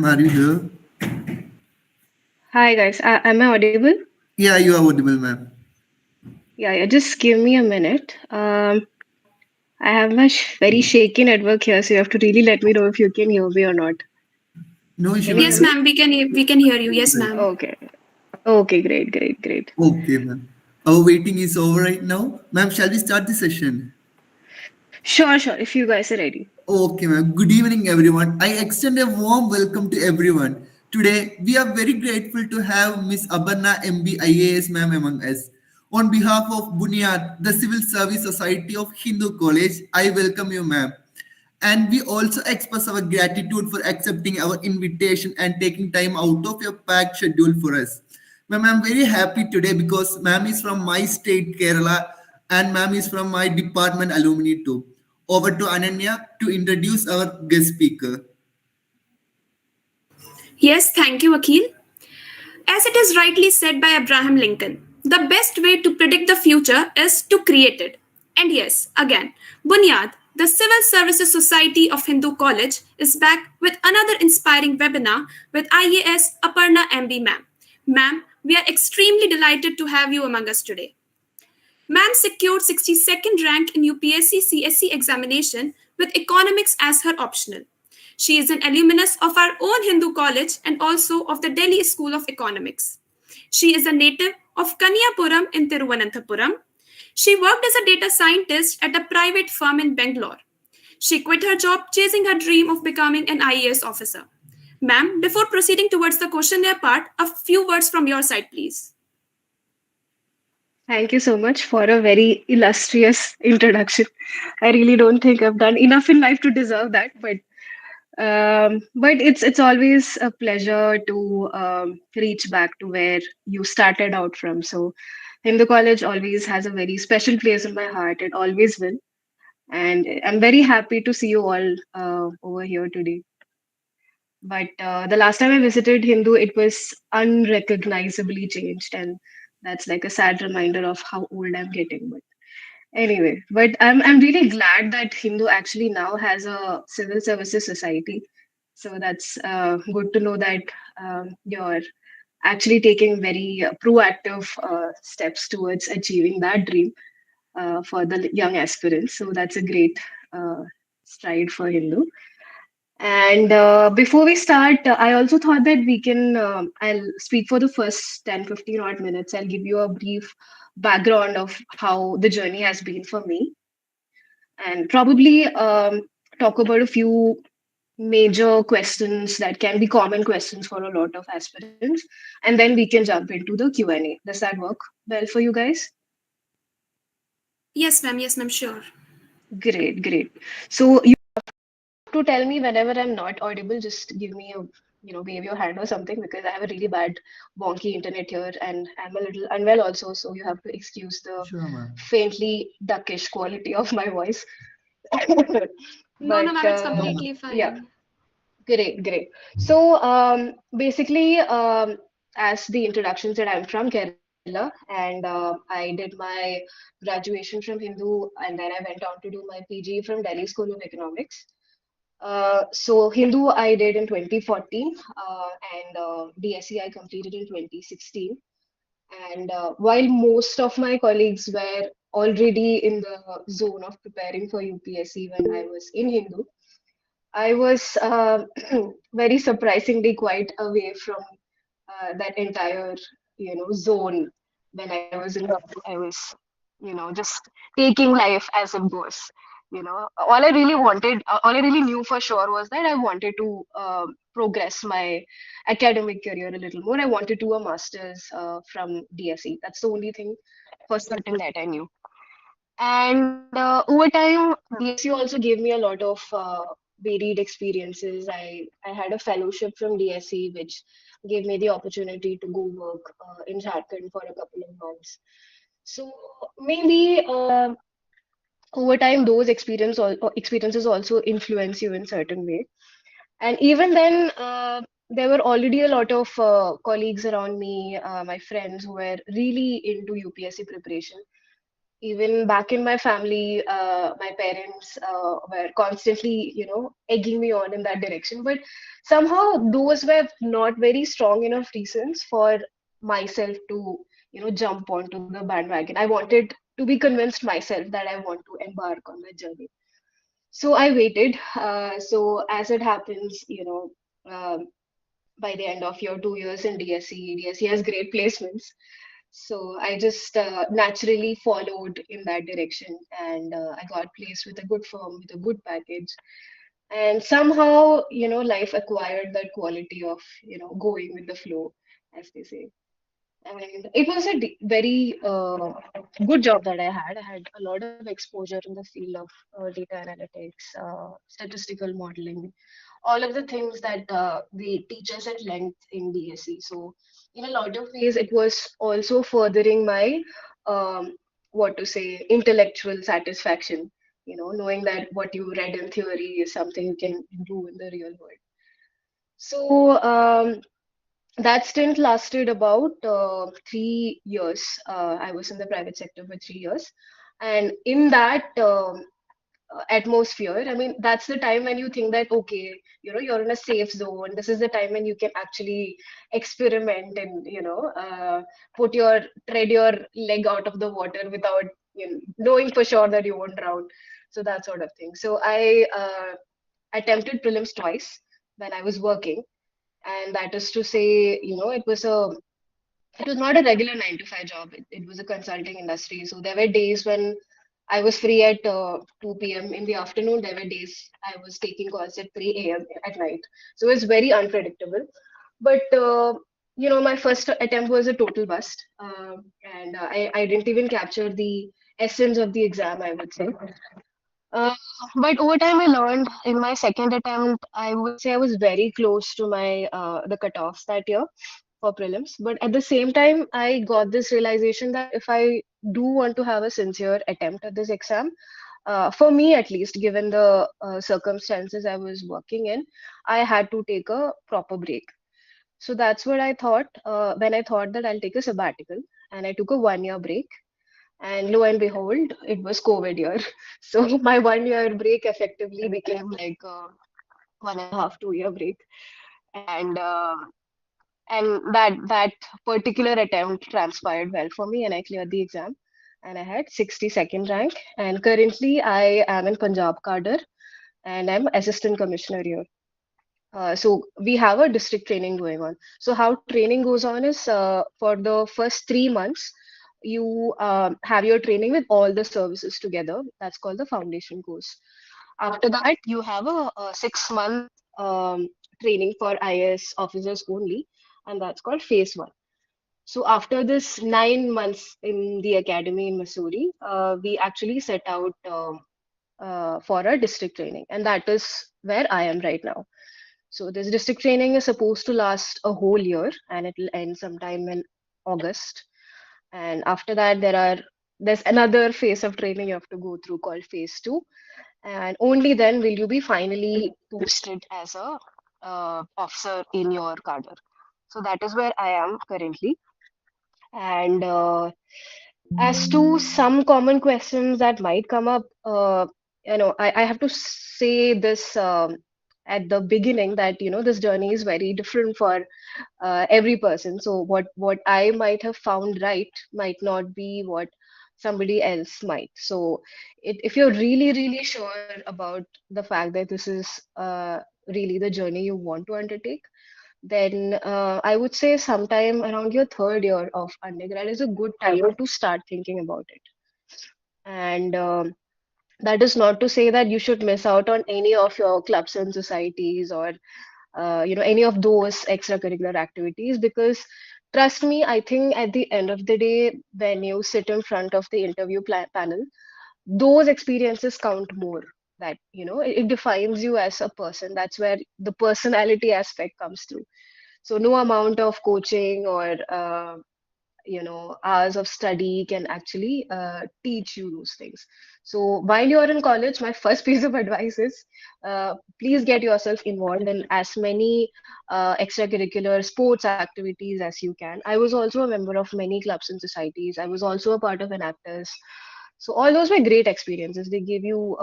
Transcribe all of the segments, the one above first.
Are you here? Hi guys, am I audible? Yeah, you are audible, ma'am. Yeah, just give me a minute. I have my very shaky network here, so you have to really let me know if you can hear me or not. No issue, Can you Yes, hear ma'am. me? ma'am. We can hear you. Yes, Right. ma'am. Okay. Okay, great. Okay, ma'am. Our waiting is over right now. Ma'am, shall we start the session? Sure, if you guys are ready. Okay, ma'am. Good evening, everyone. I extend a warm welcome to everyone. Today, we are very grateful to have Miss Aparna MB IAS ma'am among us. On behalf of Bunyad, the Civil Service Society of Hindu College, I welcome you, ma'am. And we also express our gratitude for accepting our invitation and taking time out of your packed schedule for us. Ma'am, I'm very happy today because ma'am is from my state, Kerala, and ma'am is from my department, Alumini too. Over to Ananya to introduce our guest speaker. Yes, thank you, Akhil. As it is rightly said by Abraham Lincoln, the best way to predict the future is to create it. And yes, again, Bunyad, the Civil Services Society of Hindu College, is back with another inspiring webinar with IAS Aparna MB ma'am. Ma'am, we are extremely delighted to have you among us today. Ma'am secured 62nd rank in UPSC CSC examination with economics as her optional. She is an alumnus of our own Hindu college and also of the Delhi School of Economics. She is a native of Kanyapuram in Tiruvananthapuram. She worked as a data scientist at a private firm in Bangalore. She quit her job chasing her dream of becoming an IAS officer. Ma'am, before proceeding towards the questionnaire part, a few words from your side, please. Thank you so much for a very illustrious introduction. I really don't think I've done enough in life to deserve that, but it's always a pleasure to reach back to where you started out from. So Hindu College always has a very special place in my heart. It always will. And I'm very happy to see you all over here today. But the last time I visited Hindu, it was unrecognizably changed. And that's like a sad reminder of how old I'm getting. But anyway, but I'm really glad that Hindu actually now has a civil services society. So that's good to know that you're actually taking very proactive steps towards achieving that dream for the young aspirants. So that's a great uh, stride for Hindu. And before we start, I also thought that we can, I'll speak for the first 10-15 odd minutes. I'll give you a brief background of how the journey has been for me and probably talk about a few major questions that can be common questions for a lot of aspirants. And then we can jump into the Q&A. Does that work well for you guys? Yes, ma'am, sure. Great. So you to tell me whenever I'm not audible, just give me a wave your hand or something because I have a really bad wonky internet here and I'm a little unwell also, so you have to excuse the Sure, ma'am. faintly duckish quality of my voice. No, no, But ma'am, it's No, ma'am. completely yeah, fine. great. So basically, as the introduction said, I'm from Kerala and I did my graduation from Hindu and then I went on to do my PG from Delhi School of Economics. So Hindu I did in 2014 and DSE I completed in 2016. And while most of my colleagues were already in the zone of preparing for UPSC when I was in Hindu, I was very surprisingly quite away from that entire, zone when I was in Hindu. I was, just taking life as it goes. All I really knew for sure was that I wanted to progress my academic career a little more. I wanted to do a master's from DSE. That's the only thing for certain that I knew. And over time, DSU also gave me a lot of varied experiences. I had a fellowship from DSE, which gave me the opportunity to go work in Jharkhand for a couple of months. So maybe over time, those experiences also influence you in certain way. And even then, there were already a lot of colleagues around me, my friends who were really into UPSC preparation. Even back in my family, my parents were constantly, egging me on in that direction. But somehow those were not very strong enough reasons for myself to, jump onto the bandwagon. I wanted to be convinced myself that I want to embark on my journey. So I waited. So as it happens, by the end of your 2 years in DSC has great placements. So I just naturally followed in that direction, and I got placed with a good firm with a good package. And somehow, life acquired that quality of, going with the flow, as they say. And it was a very good job that I had. I had a lot of exposure in the field of data analytics, statistical modeling, all of the things that they teach us at length in DSE. So, in a lot of ways, it was also furthering my, what to say, intellectual satisfaction. Knowing that what you read in theory is something you can do in the real world. So, that stint lasted about 3 years. I was in the private sector for 3 years. And in that atmosphere, I mean, that's the time when you think that, okay, you're in a safe zone. This is the time when you can actually experiment and, tread your leg out of the water without, knowing for sure that you won't drown. So that sort of thing. So I attempted prelims twice when I was working, and that is to say, it was not a regular 9 to 5 job. It was a consulting industry. So there were days when I was free at 2 p.m. in the afternoon. There were days I was taking calls at 3 a.m. at night. So it's very unpredictable. But my first attempt was a total bust, and I didn't even capture the essence of the exam, I would say. Uh, but over time, I learned in my second attempt, I would say I was very close to my the cutoffs that year for prelims. But at the same time, I got this realization that if I do want to have a sincere attempt at this exam, for me at least, given the circumstances I was working in, I had to take a proper break. So that's what I thought when I thought that I'll take a sabbatical, and I took a 1 year break, and lo and behold, it was COVID year. So my 1 year break effectively became like a 1.5, 2 year break. And that particular attempt transpired well for me, and I cleared the exam. And I had 62nd rank. And currently I am in Punjab cadre, and I'm assistant commissioner here. So we have a district training going on. So how training goes on is for the first 3 months, you have your training with all the services together. That's called the foundation course. After that, you have a 6 month training for IAS officers only, and that's called phase one. So after this 9 months in the academy in Missouri, we actually set out for a district training, and that is where I am right now. So this district training is supposed to last a whole year, and it will end sometime in August. And after that, there's another phase of training you have to go through called phase two, and only then will you be finally posted as a officer in your cadre. So that is where I am currently. And as to some common questions that might come up, I have to say this at the beginning that this journey is very different for every person. So what I might have found right might not be what somebody else might. So if you're really really sure about the fact that this is really the journey you want to undertake, then I would say sometime around your third year of undergrad is a good time to start thinking about it. And that is not to say that you should miss out on any of your clubs and societies, or any of those extracurricular activities, because trust me, I think at the end of the day, when you sit in front of the interview panel, those experiences count more. That it defines you as a person. That's where the personality aspect comes through. So no amount of coaching or hours of study can actually teach you those things. So while you're in college, my first piece of advice is please get yourself involved in as many extracurricular sports activities as you can. I was also a member of many clubs and societies. I was also a part of an actors. So all those were great experiences. They give you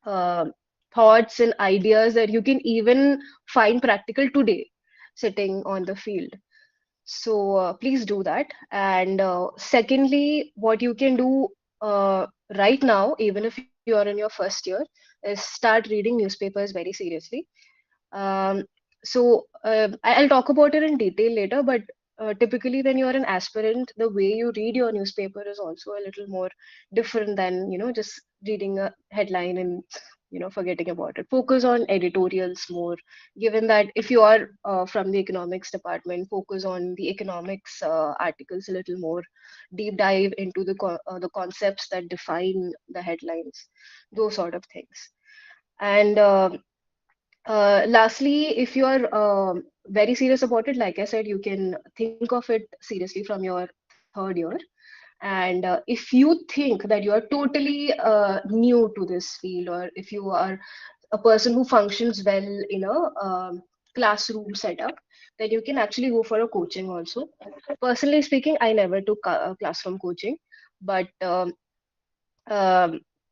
uh, thoughts and ideas that you can even find practical today sitting on the field. So please do that. And secondly, what you can do right now, even if you are in your first year, is start reading newspapers very seriously. Um, I'll talk about it in detail later, but typically when you're an aspirant, the way you read your newspaper is also a little more different than, just reading a headline and, forgetting about it. Focus on editorials more, given that if you are from the economics department, focus on the economics articles a little more, deep dive into the concepts that define the headlines, those sort of things. And lastly, if you are very serious about it, like I said, you can think of it seriously from your third year. And if you think that you are totally new to this field, or if you are a person who functions well in a classroom setup, then you can actually go for a coaching also. Personally speaking, I never took classroom coaching, but um,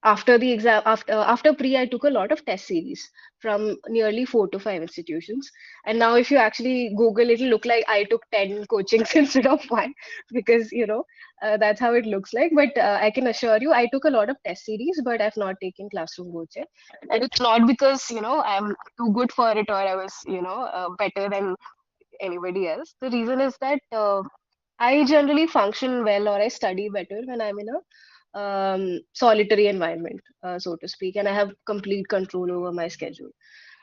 after the exam, after pre, I took a lot of test series from nearly 4 to 5 institutions. And now, if you actually Google, it'll look like I took 10 coachings instead of one, because that's how it looks like. But I can assure you, I took a lot of test series, but I've not taken classroom coaching. And it's not because I'm too good for it, or I was better than anybody else. The reason is that I generally function well, or I study better when I'm in a solitary environment, so to speak, and I have complete control over my schedule.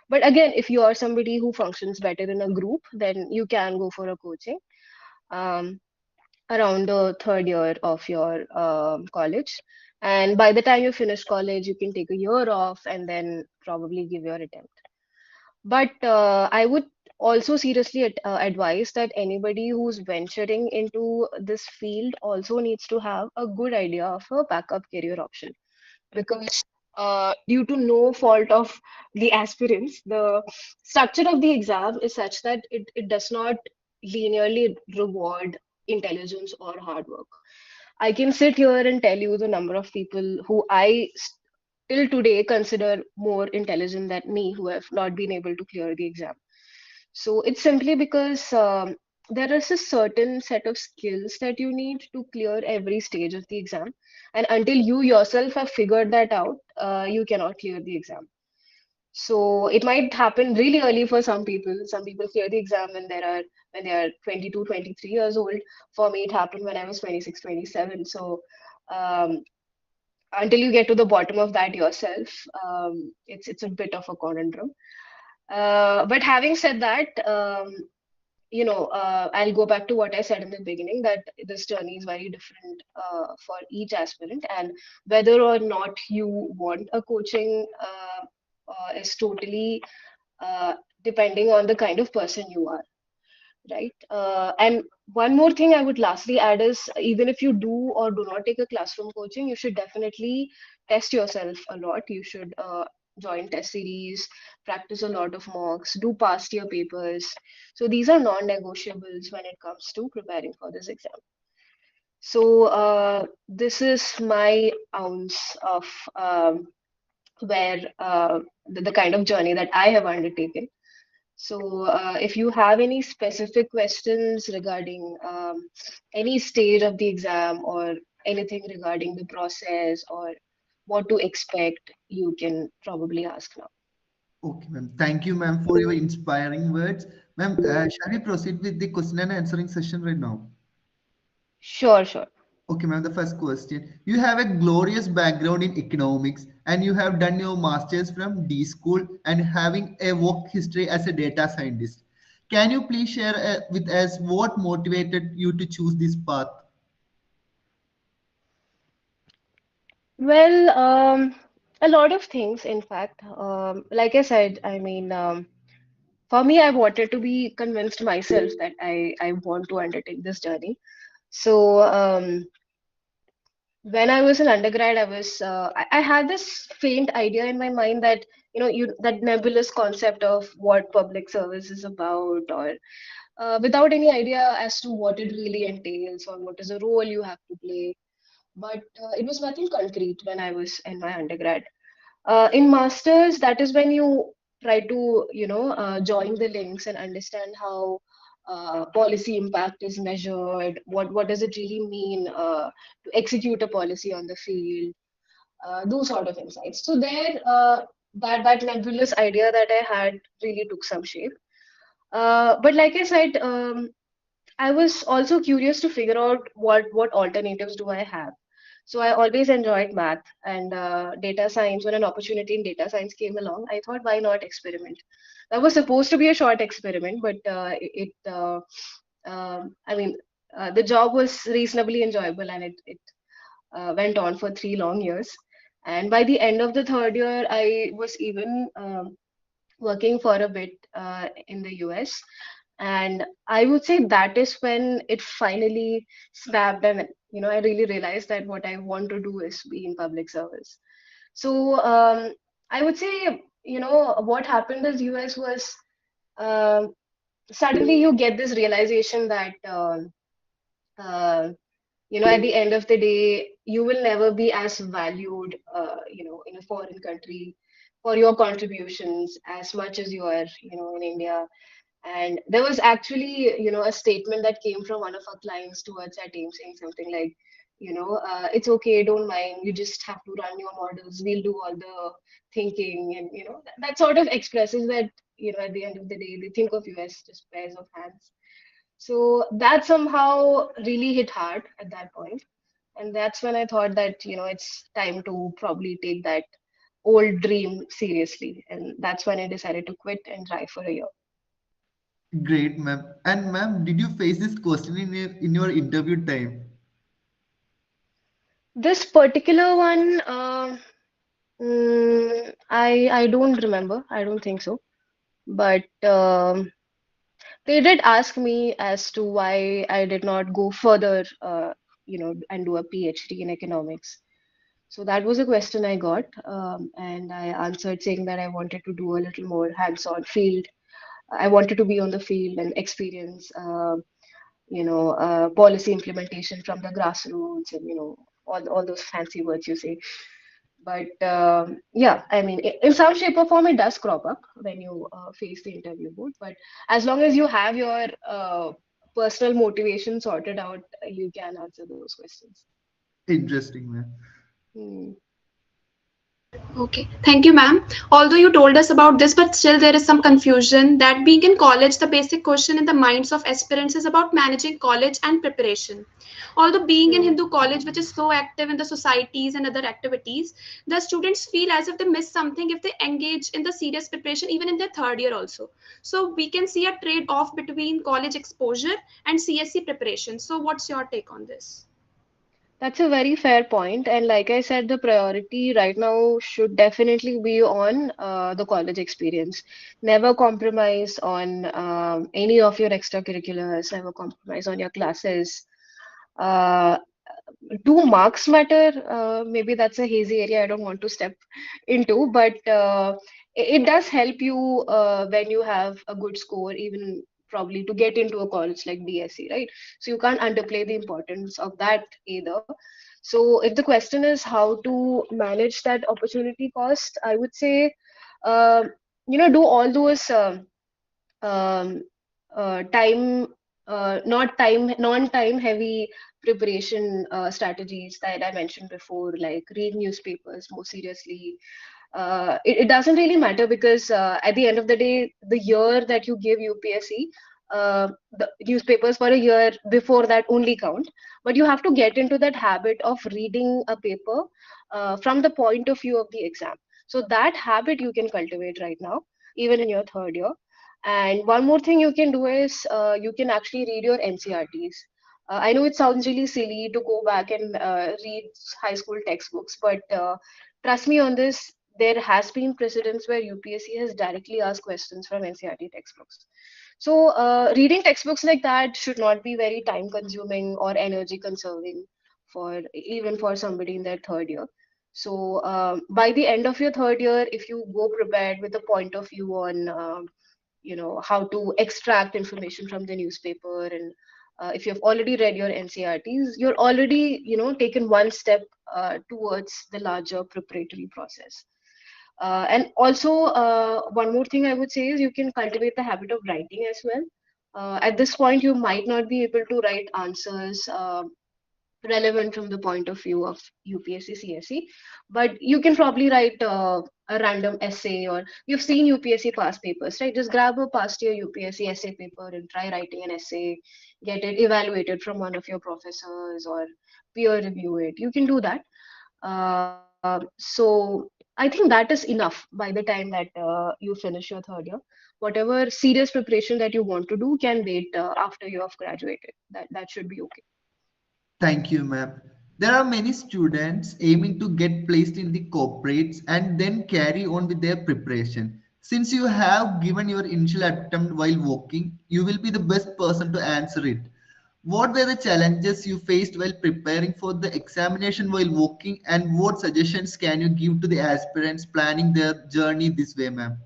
But again, if you are somebody who functions better in a group, then you can go for a coaching um, around the third year of your college. And by the time you finish college, you can take a year off and then probably give your attempt. But I would also seriously advise that anybody who's venturing into this field also needs to have a good idea of a backup career option, because due to no fault of the aspirants, the structure of the exam is such that it does not linearly reward intelligence or hard work. I can sit here and tell you the number of people who I till today consider more intelligent than me who have not been able to clear the exam. So it's simply because there is a certain set of skills that you need to clear every stage of the exam. And until you yourself have figured that out, you cannot clear the exam. So it might happen really early for some people. Some people clear the exam when they are 22, 23 years old. For me, it happened when I was 26, 27. So um, until you get to the bottom of that yourself, it's a bit of a conundrum. But having said that, I'll go back to what I said in the beginning, that this journey is very different for each aspirant, and whether or not you want a coaching is totally uh, depending on the kind of person you are, right? And one more thing I would lastly add is, even if you do or do not take a classroom coaching, you should definitely test yourself a lot. You should join test series, practice a lot of mocks, do past year papers. So these are non-negotiables when it comes to preparing for this exam. So this is my ounce of where the kind of journey that I have undertaken. So, if you have any specific questions regarding any stage of the exam, or anything regarding the process, or what to expect, you can probably ask now. Okay, ma'am. Thank you, ma'am, for your inspiring words. Ma'am, shall we proceed with the question and answering session right now? Sure, sure. Okay, ma'am, the first question. You have a glorious background in economics and you have done your master's from D School and having a work history as a data scientist. Can you please share with us what motivated you to choose this path? Well, a lot of things, in fact. Like I said, I mean, for me, I wanted to be convinced myself that I want to undertake this journey. So, when I was an undergrad, I had this faint idea in my mind that that nebulous concept of what public service is about, or without any idea as to what it really entails, or what is the role you have to play. but it was nothing concrete when I was in my undergrad. In masters, that is when you try to, join the links and understand how policy impact is measured. What does it really mean to execute a policy on the field? Those sort of insights. So there, that nebulous idea that I had really took some shape. But like I said, I was also curious to figure out what alternatives do I have. So I always enjoyed math and data science. When an opportunity in data science came along, I thought, why not experiment? That was supposed to be a short experiment, but I mean, the job was reasonably enjoyable, and it went on for 3 long years. And by the end of the third year, I was even working for a bit in the US. And I would say that is when it finally snapped, and I really realized that what I want to do is be in public service. So I would say, what happened is US was um suddenly you get this realization that uh, at the end of the day, you will never be as valued, in a foreign country for your contributions as much as you are, in India. And there was actually, a statement that came from one of our clients towards our team saying something like, it's okay, don't mind. You just have to run your models. We'll do all the thinking. And, that sort of expresses that, at the end of the day, they think of you as just pairs of hands. So that somehow really hit hard at that point. And that's when I thought that, it's time to probably take that old dream seriously. And that's when I decided to quit and try for a year. Great, ma'am. And ma'am, did you face this question in your interview time? This particular one, I don't remember. I don't think so. But they did ask me as to why I did not go further, and do a PhD in economics. So that was a question I got, and I answered saying that I wanted to do a little more hands-on field. I wanted to be on the field and experience, policy implementation from the grassroots, and all those fancy words you say. But yeah, I mean, in some shape or form, it does crop up when you face the interview board. But as long as you have your personal motivation sorted out, you can answer those questions. Interesting, ma'am. Hmm. Okay, thank you, ma'am. Although you told us about this, but still there is some confusion that being in college, the basic question in the minds of aspirants is about managing college and preparation. Although being in Hmm. Hindu college, which is so active in the societies and other activities, the students feel as if they miss something if they engage in the serious preparation even in their third year also. So we can see a trade off between college exposure and CSC preparation. So what's your take on this? That's a very fair point. And like I said, the priority right now should definitely be on the college experience. Never compromise on any of your extracurriculars, never compromise on your classes. Uh, do marks matter? Maybe that's a hazy area I don't want to step into, but it does help you when you have a good score, even probably to get into a college like BSc, right? So you can't underplay the importance of that either. So if the question is how to manage that opportunity cost, I would say, uh, do all those um, time not time non-time heavy preparation strategies that I mentioned before, like read newspapers more seriously. It doesn't really matter because at the end of the day, the year that you give UPSC, the newspapers for a year before that only count. But you have to get into that habit of reading a paper from the point of view of the exam. So that habit you can cultivate right now, even in your third year. And one more thing you can do is you can actually read your NCRTs. I know it sounds really silly to go back and read high school textbooks, but trust me on this, there has been precedents where UPSC has directly asked questions from NCRT textbooks. So reading textbooks like that should not be very time consuming or energy conserving for even for somebody in their third year. So by the end of your third year, if you go prepared with a point of view on how to extract information from the newspaper and if you've already read your NCRTs, you're already, taken one step towards the larger preparatory process. And also, one more thing I would say is you can cultivate the habit of writing as well. At this point, you might not be able to write answers relevant from the point of view of UPSC CSE, but you can probably write a random essay, or you've seen UPSC past papers, right? Just grab a past year UPSC essay paper and try writing an essay, get it evaluated from one of your professors or peer review it. You can do that. So I think that is enough by the time that you finish your third year. Whatever serious preparation that you want to do can wait after you have graduated. That should be okay. Thank you, ma'am. There are many students aiming to get placed in the corporates and then carry on with their preparation. Since you have given your initial attempt while working, you will be the best person to answer it. What were the challenges you faced while preparing for the examination while working, and what suggestions can you give to the aspirants planning their journey this way, ma'am?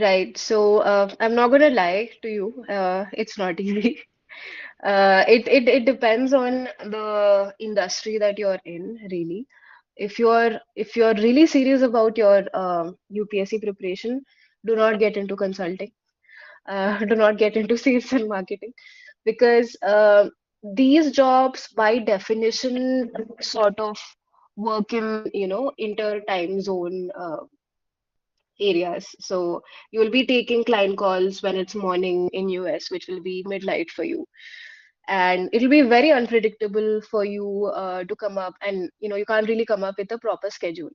Right. So I'm not gonna lie to you. It's not easy. It depends on the industry that you're in, really. If you're really serious about your UPSC preparation, do not get into consulting. Do not get into sales and marketing, because these jobs, by definition, sort of work in, inter time zone areas. So you will be taking client calls when it's morning in US, which will be midnight for you, and it'll be very unpredictable for you to come up, and you can't really come up with a proper schedule.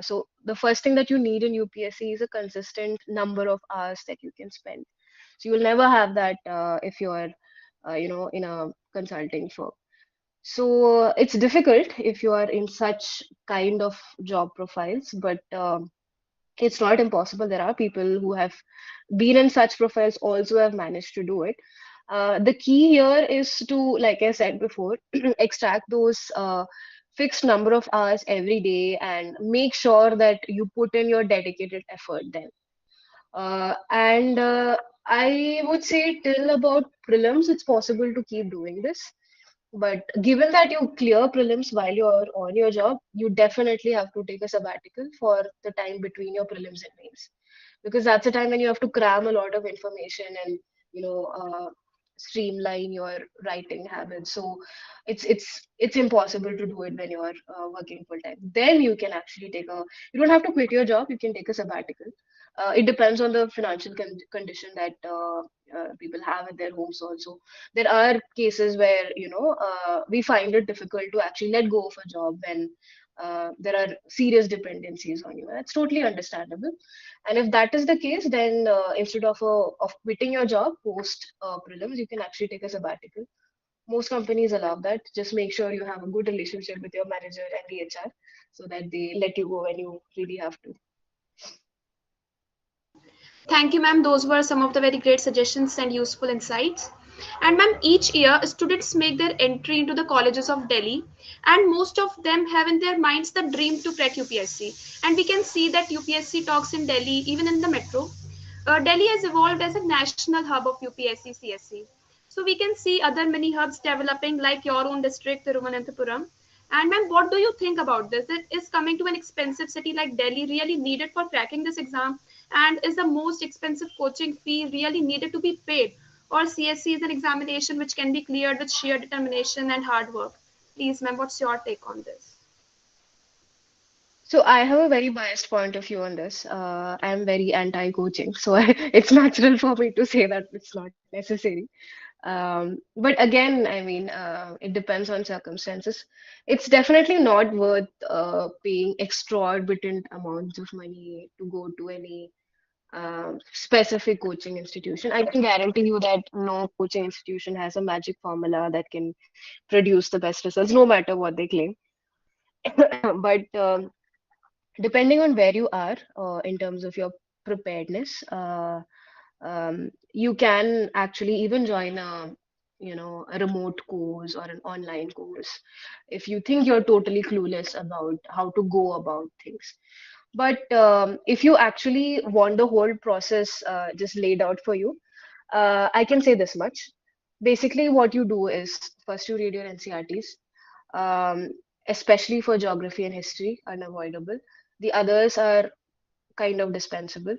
So the first thing that you need in UPSC is a consistent number of hours that you can spend. So you will never have that if you're in a consulting firm. So it's difficult if you are in such kind of job profiles, but it's not impossible. There are people who have been in such profiles also have managed to do it. The key here is to, like I said before, extract those fixed number of hours every day and make sure that you put in your dedicated effort then. And I would say till about prelims, it's possible to keep doing this. But given that you clear prelims while you're on your job, you definitely have to take a sabbatical for the time between your prelims and mains, because that's a time when you have to cram a lot of information and you know uh, streamline your writing habits. So it's impossible to do it when you're working full time. Then you can actually you don't have to quit your job. You can take a sabbatical. It depends on the financial condition that people have at their homes also. There are cases where we find it difficult to actually let go of a job when there are serious dependencies on you. That's totally understandable. And if that is the case, then instead of quitting your job post prelims, you can actually take a sabbatical. Most companies allow that. Just make sure you have a good relationship with your manager and the HR so that they let you go when you really have to. Thank you, ma'am. Those were some of the very great suggestions and useful insights. And ma'am, each year students make their entry into the colleges of Delhi, and most of them have in their minds the dream to crack UPSC. And we can see that UPSC talks in Delhi, even in the metro. Delhi has evolved as a national hub of UPSC CSE. So we can see other mini hubs developing, like your own district, Thiruvananthapuram. And ma'am, what do you think about this? Is coming to an expensive city like Delhi really needed for cracking this exam? And is the most expensive coaching fee really needed to be paid? Or CSC is an examination which can be cleared with sheer determination and hard work? Please, ma'am, what's your take on this? So I have a very biased point of view on this. I'm very anti-coaching, so it's natural for me to say that it's not necessary. But again, I mean, it depends on circumstances. It's definitely not worth paying exorbitant amounts of money to go to any specific coaching institution. I can guarantee you that no coaching institution has a magic formula that can produce the best results, no matter what they claim. But depending on where you are in terms of your preparedness, you can actually even join a remote course or an online course if you think you're totally clueless about how to go about things. But if you actually want the whole process just laid out for you, I can say this much. Basically, what you do is first you read your NCRTs, um, especially for geography and history, unavoidable. The others are kind of dispensable.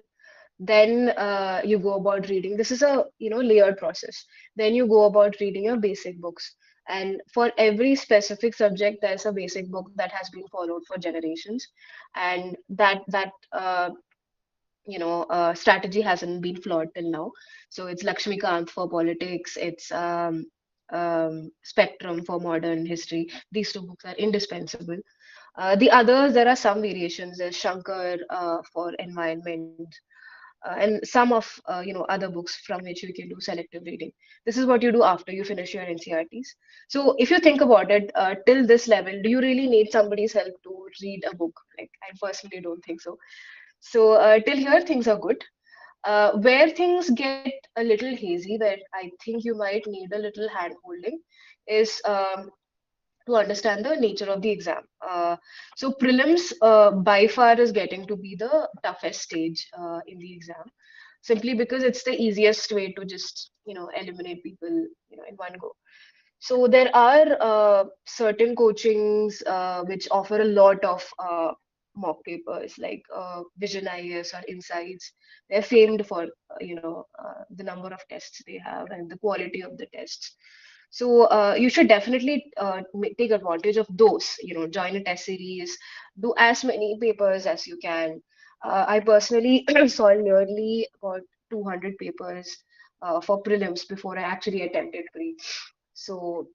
Then you go about reading. This is a layered process. Then you go about reading your basic books. And for every specific subject, there's a basic book that has been followed for generations, and that strategy hasn't been flawed till now. So it's Lakshmikant for politics, it's Spectrum for modern history. These two books are indispensable. The others, there are some variations. There's Shankar for environment, and some of other books from which you can do selective reading. This is what you do after you finish your NCRTs. So if you think about it, till this level, do you really need somebody's help to read a book? Like, I personally don't think so. So till here, things are good. Where things get a little hazy, where I think you might need a little hand holding, is to understand the nature of the exam. So prelims by far is getting to be the toughest stage in the exam, simply because it's the easiest way to just eliminate people in one go. So there are certain coachings which offer a lot of mock papers like Vision IAS or Insights. They're famed for the number of tests they have and the quality of the tests. So you should definitely take advantage of those. Join a test series, do as many papers as you can. I personally saw nearly about 200 papers for prelims before I actually attempted pre. So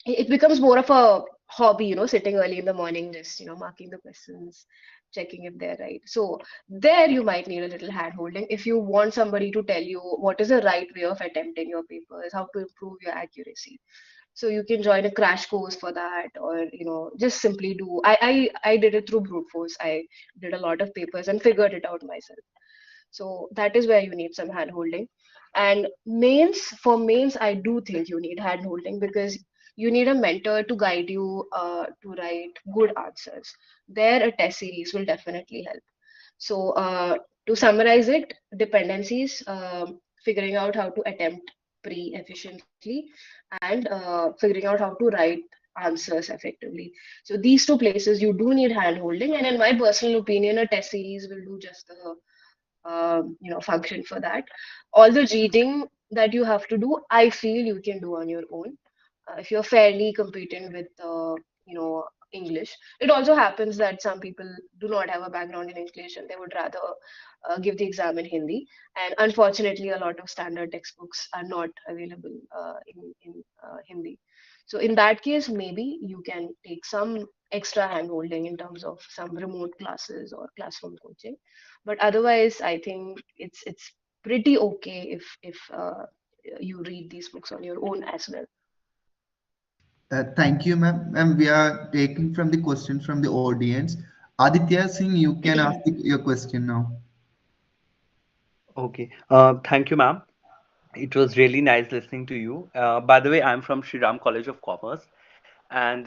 it becomes more of a hobby, sitting early in the morning, just, marking the questions, checking if they're right. So there you might need a little hand holding if you want somebody to tell you what is the right way of attempting your papers, how to improve your accuracy. So you can join a crash course for that, or just simply do. I did it through brute force. I did a lot of papers and figured it out myself. So that is where you need some hand holding. And for mains, I do think you need hand holding because you need a mentor to guide you to write good answers. There, a test series will definitely help. So, to summarize it, dependencies, figuring out how to attempt pre efficiently, and figuring out how to write answers effectively. So, these two places you do need hand holding, and in my personal opinion, a test series will do just the function for that. All the reading that you have to do, I feel you can do on your own if you're fairly competent with English. It also happens that some people do not have a background in English and they would rather give the exam in Hindi. And unfortunately, a lot of standard textbooks are not available in Hindi. So in that case, maybe you can take some extra hand holding in terms of some remote classes or classroom coaching. But otherwise, I think it's pretty okay if you read these books on your own as well. Thank you, ma'am. Ma'am, we are taking from the question from the audience. Aditya Singh, you can ask your question now. Okay. Thank you, ma'am. It was really nice listening to you. By the way, I'm from Sri Ram College of Commerce, and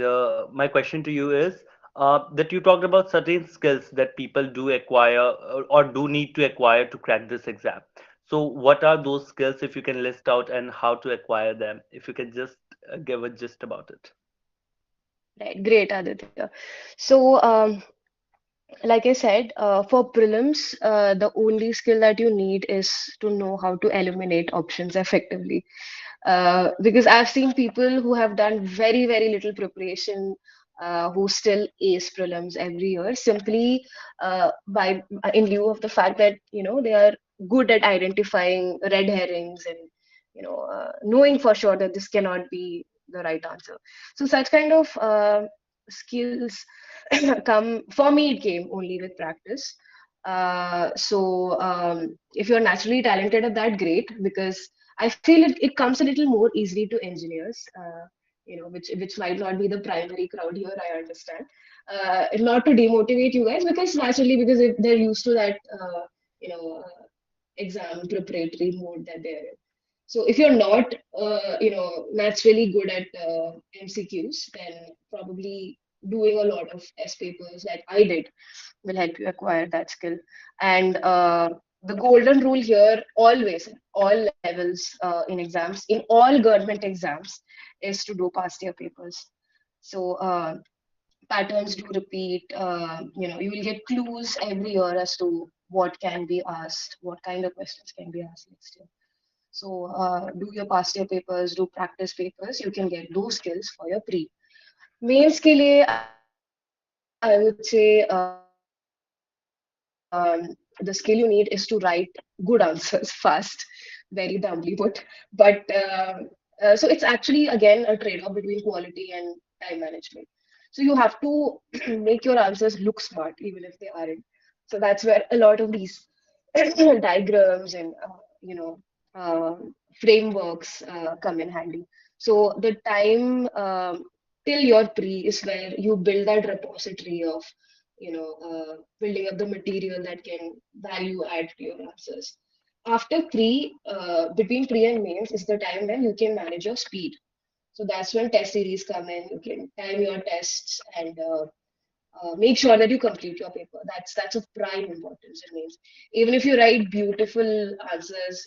my question to you is that you talked about certain skills that people do acquire or do need to acquire to crack this exam. So, what are those skills, if you can list out, and how to acquire them? If you can just give a gist about it. Right, great, Aditya. So, like I said, for prelims, the only skill that you need is to know how to eliminate options effectively. Because I've seen people who have done very, very little preparation, who still ace prelims every year simply by in lieu of the fact that they are good at identifying red herrings and knowing for sure that this cannot be the right answer. So such kind of skills come for me. It came only with practice. If you're naturally talented at that, great, because I feel it comes a little more easily to engineers, which might not be the primary crowd here. I understand. Not to demotivate you guys, because naturally, because if they're used to that, you know, exam preparatory mode that they're in. So if you're not, naturally good at MCQs, then probably doing a lot of S papers like I did will help you acquire that skill. And The golden rule here, always, all levels in exams, in all government exams, is to do past year papers. So patterns do repeat. You will get clues every year as to what can be asked, what kind of questions can be asked next year. So do your past year papers, do practice papers. You can get those skills for your pre. Mains के लिए I would say the skill you need is to write good answers fast, very dumbly put. But so it's actually again a trade-off between quality and time management. So you have to make your answers look smart, even if they aren't. So that's where a lot of these diagrams and uh, frameworks come in handy. So the time till your pre is where you build that repository of building up the material that can value add to your answers. After pre, between pre and mains is the time when you can manage your speed. So that's when test series come in. You can time your tests and make sure that you complete your paper. That's of prime importance. It means even if you write beautiful answers,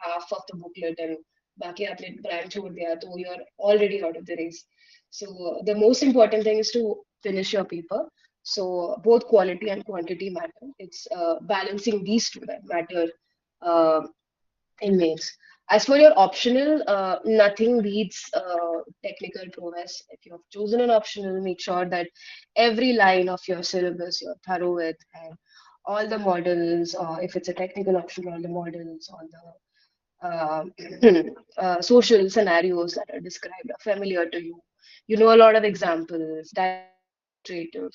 half of the booklet and बाकी आपने brand छोड़ दिया, तो you're already out of the race. So the most important thing is to finish your paper. So both quality and quantity matter. It's balancing these two that matter uh, in mains. As for your optional, nothing beats technical prowess. If you have chosen an optional, make sure that every line of your syllabus you're thorough with, and all the models, or if it's a technical option, all the models, all the social scenarios that are described are familiar to you. You know a lot of examples, demonstrative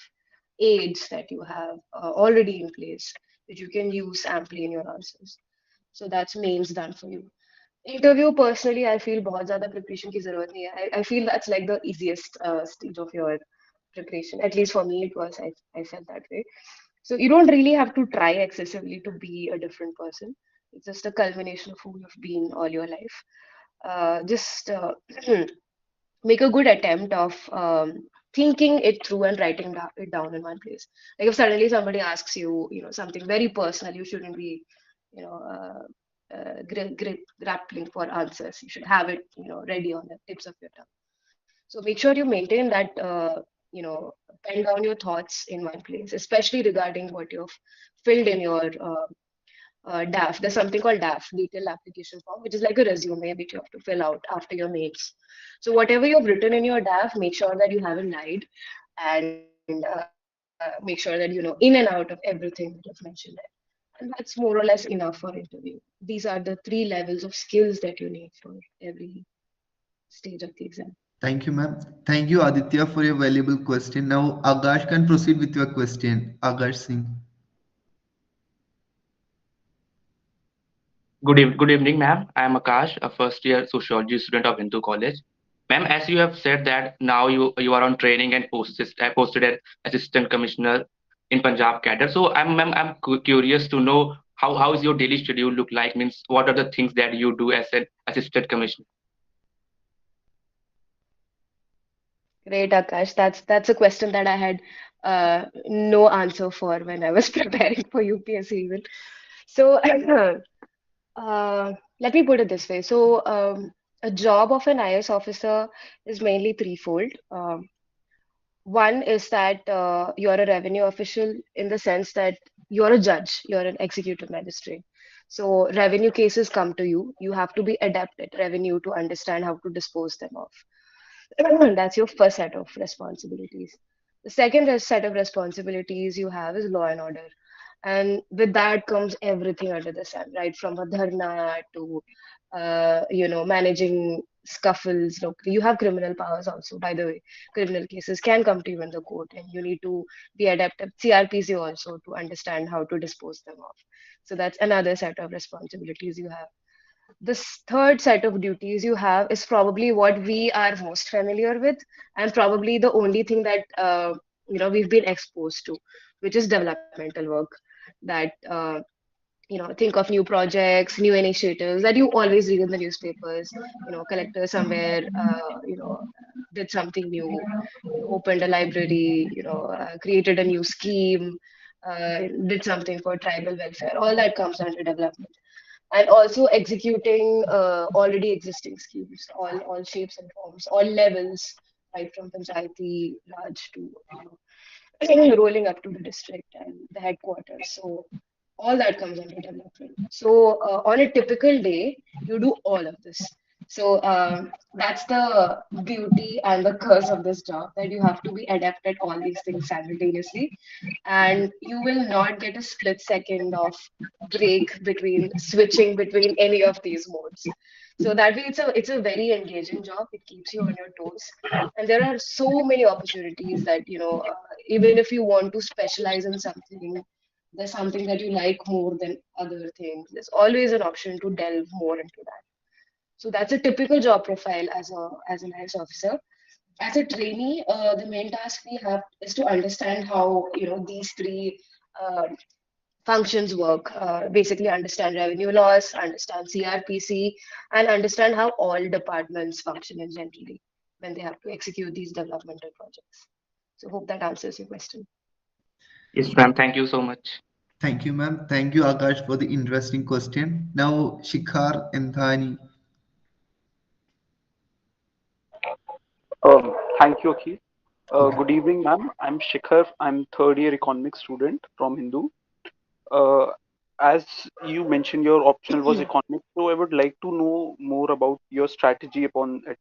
aids that you have already in place, which you can use amply in your answers. So that's mains done for you. Interview personally, I feel बहुत ज़्यादा preparation की ज़रूरत नहीं है. I feel that's like the easiest stage of your preparation. At least for me, it was. I felt that way. So you don't really have to try excessively to be a different person. It's just a culmination of who you've been all your life. Just make a good attempt of thinking it through and writing it down in one place. Like if suddenly somebody asks you, something very personal, you shouldn't be, you know, grappling for answers. You should have it, ready on the tips of your tongue. So make sure you maintain that, pen down your thoughts in one place, especially regarding what you've filled in your DAF. There's something called DAF, detailed application form, which is like a resume which you have to fill out after your mails. So whatever you've written in your DAF, make sure that you haven't lied, and make sure that in and out of everything that you've mentioned there. And that's more or less enough for interview. These are the three levels of skills that you need for every stage of the exam. Thank you, ma'am. Thank you, Aditya, for your valuable question. Now, Agash can proceed with your question. Agash Singh. Good evening, ma'am. I am Akash, a first year sociology student of Hindu College. Ma'am, as you have said that now you are on training and posted as assistant commissioner in Punjab cadre. So I'm curious to know how is your daily schedule look like? Means what are the things that you do as an assistant commissioner? Great, Akash. That's a question that I had no answer for when I was preparing for UPSC even. So let me put it this way. So a job of an IAS officer is mainly threefold. One is that you're a revenue official in the sense that you're a judge, you're an executive magistrate. So revenue cases come to you. You have to be adept at revenue to understand how to dispose them of. That's your first set of responsibilities. The second set of responsibilities you have is law and order. And with that comes everything under the sun, right? From a dharna to, managing scuffles. Look, you have criminal powers also, by the way. Criminal cases can come to you in the court, and you need to be adept at CRPC also to understand how to dispose them of. So that's another set of responsibilities you have. This third set of duties you have is probably what we are most familiar with, and probably the only thing that we've been exposed to, which is developmental work. That think of new projects, new initiatives that you always read in the newspapers. Collector somewhere did something new, opened a library, created a new scheme, did something for tribal welfare. All that comes under development. And also executing already existing schemes, all shapes and forms, all levels, right from panchayati, Raj to rolling up to the district and the headquarters. So all that comes under development. So on a typical day, you do all of this. So that's the beauty and the curse of this job, that you have to be adept at all these things simultaneously, and you will not get a split second of break between switching between any of these modes. So that way, it's a very engaging job. It keeps you on your toes, and there are so many opportunities that even if you want to specialize in something, there's something that you like more than other things, there's always an option to delve more into that. So that's a typical job profile as an IAS officer. As a trainee, the main task we have is to understand how these three uh, functions work. Basically, understand revenue laws, understand CRPC, and understand how all departments function in generally when they have to execute these developmental projects. So, hope that answers your question. Yes, ma'am. Thank you so much. Thank you, ma'am. Thank you, Akash, for the interesting question. Now, Shikhar and Thani. Thank you, Akhil. Okay. Good evening, ma'am. I'm Shikhar. I'm third year economics student from Hindu. Uh, as you mentioned, your optional was economics, so I would like to know more about your strategy upon it,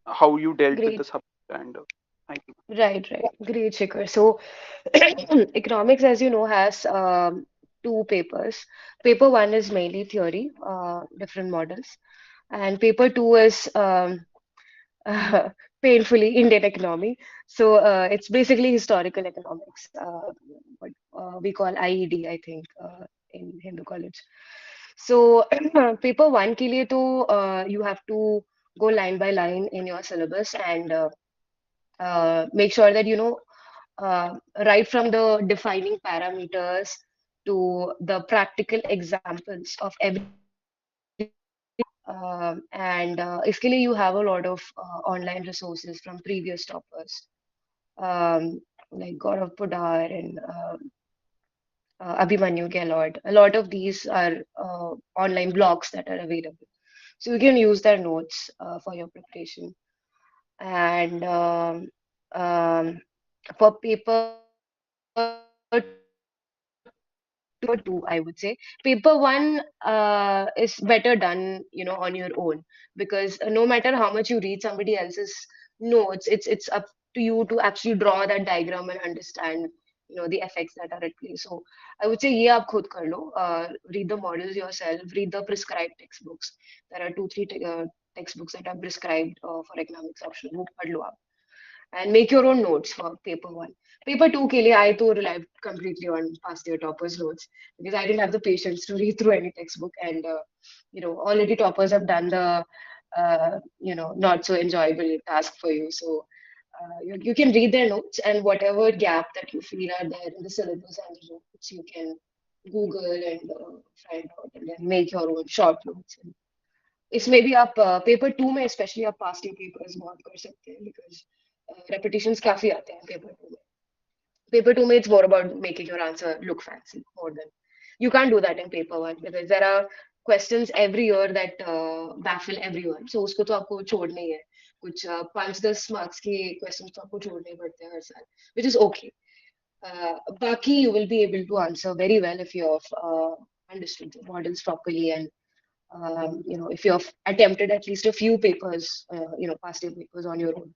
how you dealt with the Great. subject, and thank you. Right, right. Great, Shikhar. So, economics, as you know, has two papers. Paper one is mainly theory, different models, and paper two is painfully Indian economy. So it's basically historical economics, what we call IED, I think, in Hindu college. So paper one के लिए तो you have to go line by line in your syllabus and make sure that right from the defining parameters to the practical examples of everything that you need. And इसके लिए you have a lot of online resources from previous toppers, like Gaurav Pudar and Abhimanyu Gehlot. A lot of these are online blogs that are available. So you can use their notes for your preparation. And um, for paper two, I would say. Paper one is better done, on your own, because no matter how much you read somebody else's notes, it's up to you to actually draw that diagram and understand, the effects that are at play. So I would say, ये आप खुद कर लो. Read the models yourself. Read the prescribed textbooks. There are two, three textbooks that are prescribed for economics option. वो पढ़ लो आप and make your own notes for paper one. Paper two के लिए I too relied completely on past year toppers notes because I didn't have the patience to read through any textbook, and already toppers have done the not so enjoyable task for you. So you can read their notes, and whatever gap that you feel are there in the syllabus and the notes, you can Google and find out and then make your own short notes. इसमें भी आप paper two में specially आप past year papers बहुत कर सकते हैं because repetitions काफी आते हैं पेपर टू में. Paper two it's more about making your answer look fancy more than you can't do that in paper one because there are questions every year that baffle everyone. So उसको तो आपको छोड़ना ही है. कुछ 5-10 marks के questions तो आपको छोड़ने ही पड़ते हैं हर साल, which is okay. बाकी you will be able to answer very well if you have understood the models properly, and if you have attempted at least a few papers, past year papers on your own,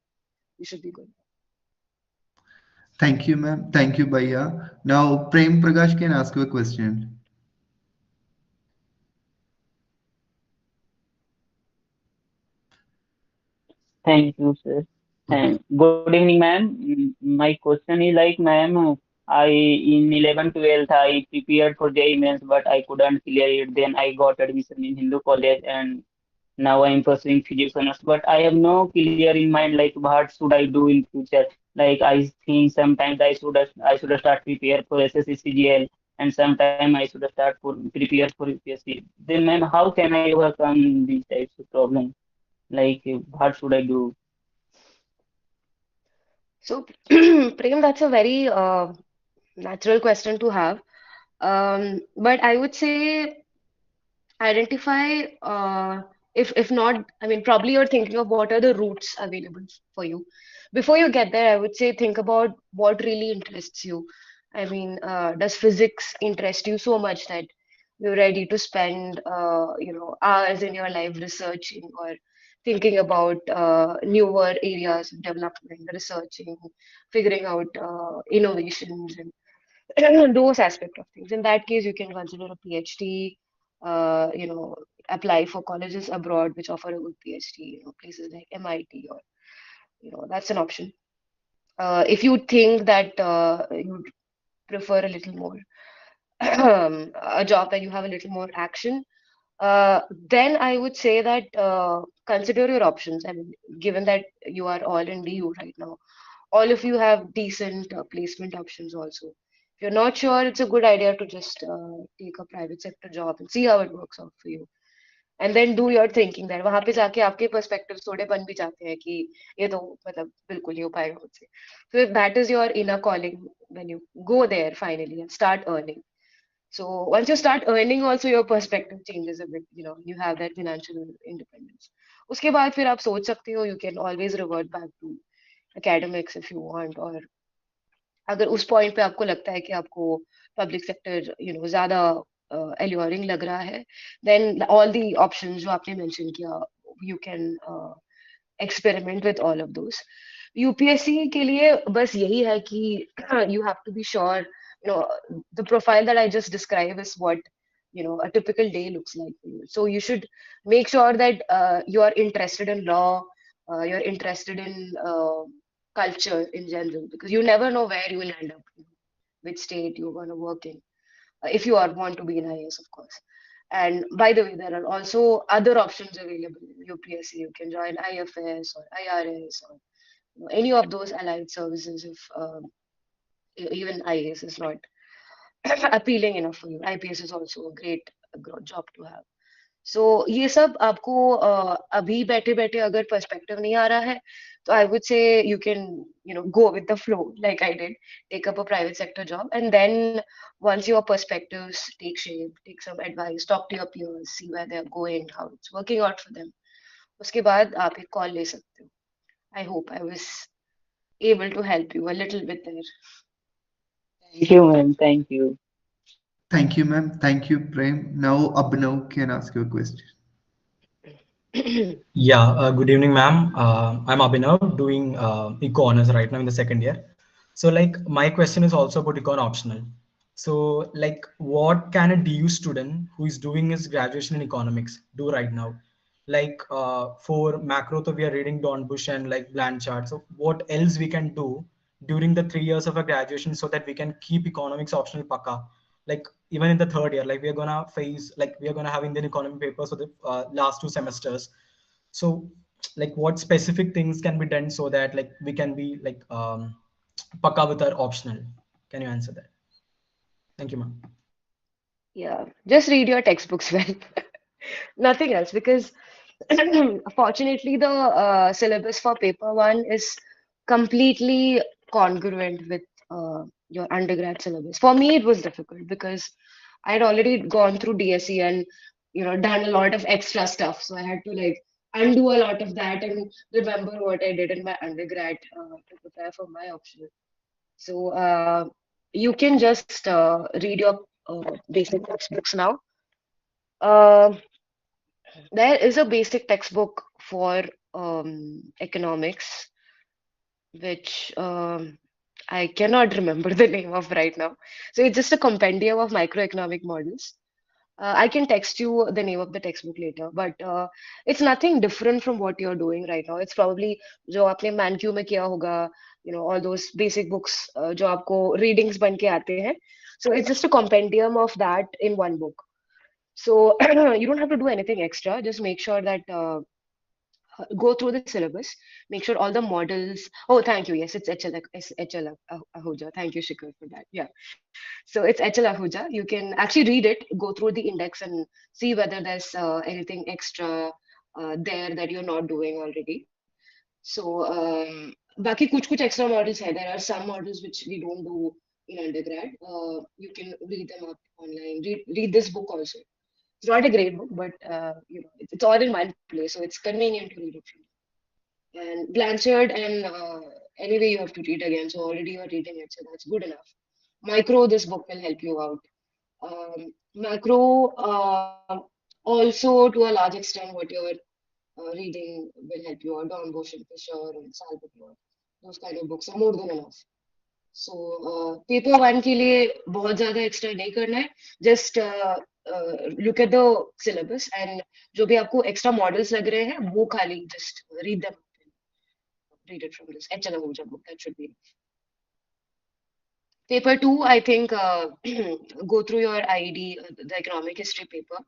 you should be good. Thank you, ma'am. Thank you, Bhaiya. Now, Prem Prakash can ask you a question. Thank you, sir. Okay. And good evening, ma'am. My question is like, ma'am, I in 11, 12, I prepared for JEE mains, but I couldn't clear it. Then I got admission in Hindu college, and now I'm pursuing physics honors. But I have no clear in mind like what should I do in future. Like I think sometimes I should start prepare for SSC CGL, and sometimes I should start for prepare for UPSC. Then, ma'am, how can I overcome these types of problems? Like, what should I do? So, Prem, that's a very Natural question to have. But I would say identify if not, I mean, probably you're thinking of what are the routes available for you. Before you get there, I would say think about what really interests you. I mean, does physics interest you so much that you're ready to spend hours in your life researching or thinking about newer areas of development, researching, figuring out innovations and those aspect of things. In that case, you can consider a PhD, apply for colleges abroad which offer a good PhD, places like MIT or, that's an option. If you think that you prefer a little more, a job where you have a little more action, then I would say that consider your options. I mean, given that you are all in DU right now, all of you have decent placement options also. If you're not sure, it's a good idea to just take a private sector job and see how it works out for you. And then do your thinking that वहां पे जाके आपके perspectives थोड़े बन भी जाते हैं कि ये तो मतलब बिल्कुल नहीं हो पाएगा मुझसे. So if that is your inner calling, when you go there finally and start earning. So once you start earning also your perspective changes a bit, you have that financial independence. उसके बाद फिर आप सोच सकते हो, you can always revert back to academics if you want, or अगर उस point पे आपको लगता है कि आपको पब्लिक सेक्टर ज्यादा एल्योरिंग लग रहा है, देन ऑल दी ऑप्शंस जो आपने मेंशन किया, you can experiment with all of those. UPSC के लिए बस यही है कि you have to be sure, the profile that I just describe is what a typical day looks like for you. So you should make sure that you are interested in law, you're interested in culture in general, because you never know where you will end up, which state you're going to work in, if you are want to be in IAS, of course. And by the way, there are also other options available in UPSC. You can join IFS or IRS or any of those allied services if even IAS is not appealing enough for you. IPS is also a great job to have. सो ये सब आपको अभी बैठे बैठे अगर perspective नहीं आ रहा है, तो I would say you can go with the flow like I did, take up a private sector job, and then once your perspectives take shape, take some advice, talk to your peers, see where they're going, how it's working out for them, उसके बाद आप एक call ले सकते हो. I hope I was able to help you a little bit Thank you, ma'am. Thank you. Thank you, ma'am. Thank you, Prem. Now Abhinav can ask you a question. there. Yeah, good evening, ma'am. I'm Abhinav doing eco honors right now in the second year. So, like, my question is also about econ optional. So, like, what can a DU student who is doing his graduation in economics do right now? Like, for macro, so we are reading Don Bush and like Blanchard. So, what else we can do during the 3 years of a graduation so that we can keep economics optional paka? Like, even in the third year, like, we are gonna face, like, we are gonna have Indian economy papers for the last 2 semesters. So like what specific things can be done so that like we can be like paka with our optional? Can you answer that? Thank you, ma'am. Yeah, just read your textbooks well. Nothing else, because fortunately the syllabus for paper one is completely congruent with your undergrad syllabus. For me, it was difficult because I had already gone through DSE and done a lot of extra stuff. So I had to like undo a lot of that and remember what I did in my undergrad to prepare for my optional. So you can just read your basic textbooks now. Uh, there is a basic textbook for economics, which I cannot remember the name of right now. So it's just a compendium of microeconomic models. I can text you the name of the textbook later, but it's nothing different from what you're doing right now. It's probably जो आपने ManQ में किया होगा, all those basic books जो आपको readings बन के आते हैं. So it's just a compendium of that in one book. So you don't have to do anything extra. Just make sure that go through the syllabus. Make sure all the models. Oh, thank you. Yes, it's HL Ahuja. Thank you, Shikhar, for that. Yeah. So it's HL Ahuja. You can actually read it, go through the index, and see whether there's anything extra there that you're not doing already. So बाकी कुछ extra models है. There are some models which we don't do in undergrad. You can read them up online. Read this book also. It's not a great book, but it's all in one place, so it's convenient to read it from. And Blanchard and anyway, you have to read again. So already you're reading it, so that's good enough. Micro, this book will help you out. Macro, also to a large extent, what you're reading will help you out. Don Goshen, Fisher, and Salvatore. Those kind of books are more than enough. So paper one के लिए बहुत ज्यादा extra नहीं करना है just look at the syllabus and जो भी आपको एक्स्ट्रा मॉडल्स लग रहे हैं वो खाली just read them read it from this HLM book. That should be paper two. I think go through your IED, the economic history paper,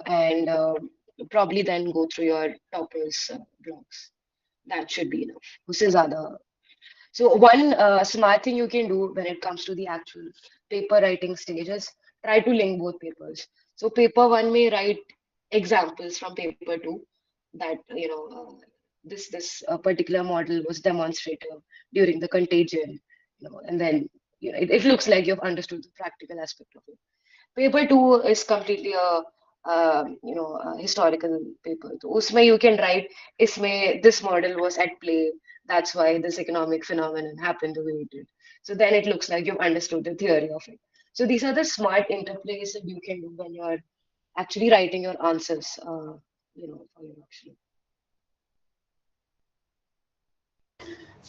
and probably then go through your toppers blogs. That should be enough. उससे ज़्यादा So one smart thing you can do when it comes to the actual paper writing stage is try to link both papers. So paper one may write examples from paper two that this particular model was demonstrative during the contagion, and then it looks like you've understood the practical aspect of it. Paper two is completely a historical paper. So usme you can write, isme this model was at play. That's why this economic phenomenon happened the way it did. So then it looks like you've understood the theory of it. So these are the smart interplays that you can do when you're actually writing your answers, for your option.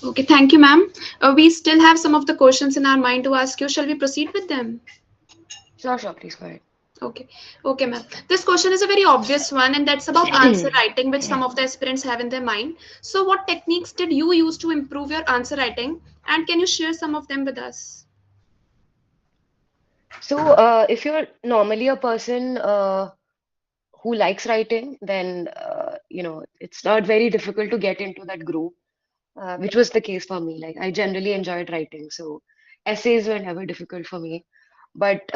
Okay, thank you, ma'am. We still have some of the questions in our mind to ask you. Shall we proceed with them? Sure, please go ahead. Okay, ma'am. This question is a very obvious one, and that's about answer writing, which some of the aspirants have in their mind. So, what techniques did you use to improve your answer writing, and can you share some of them with us? So, if you're normally a person who likes writing, then it's not very difficult to get into that groove, which was the case for me. Like I generally enjoyed writing, so essays were never difficult for me. But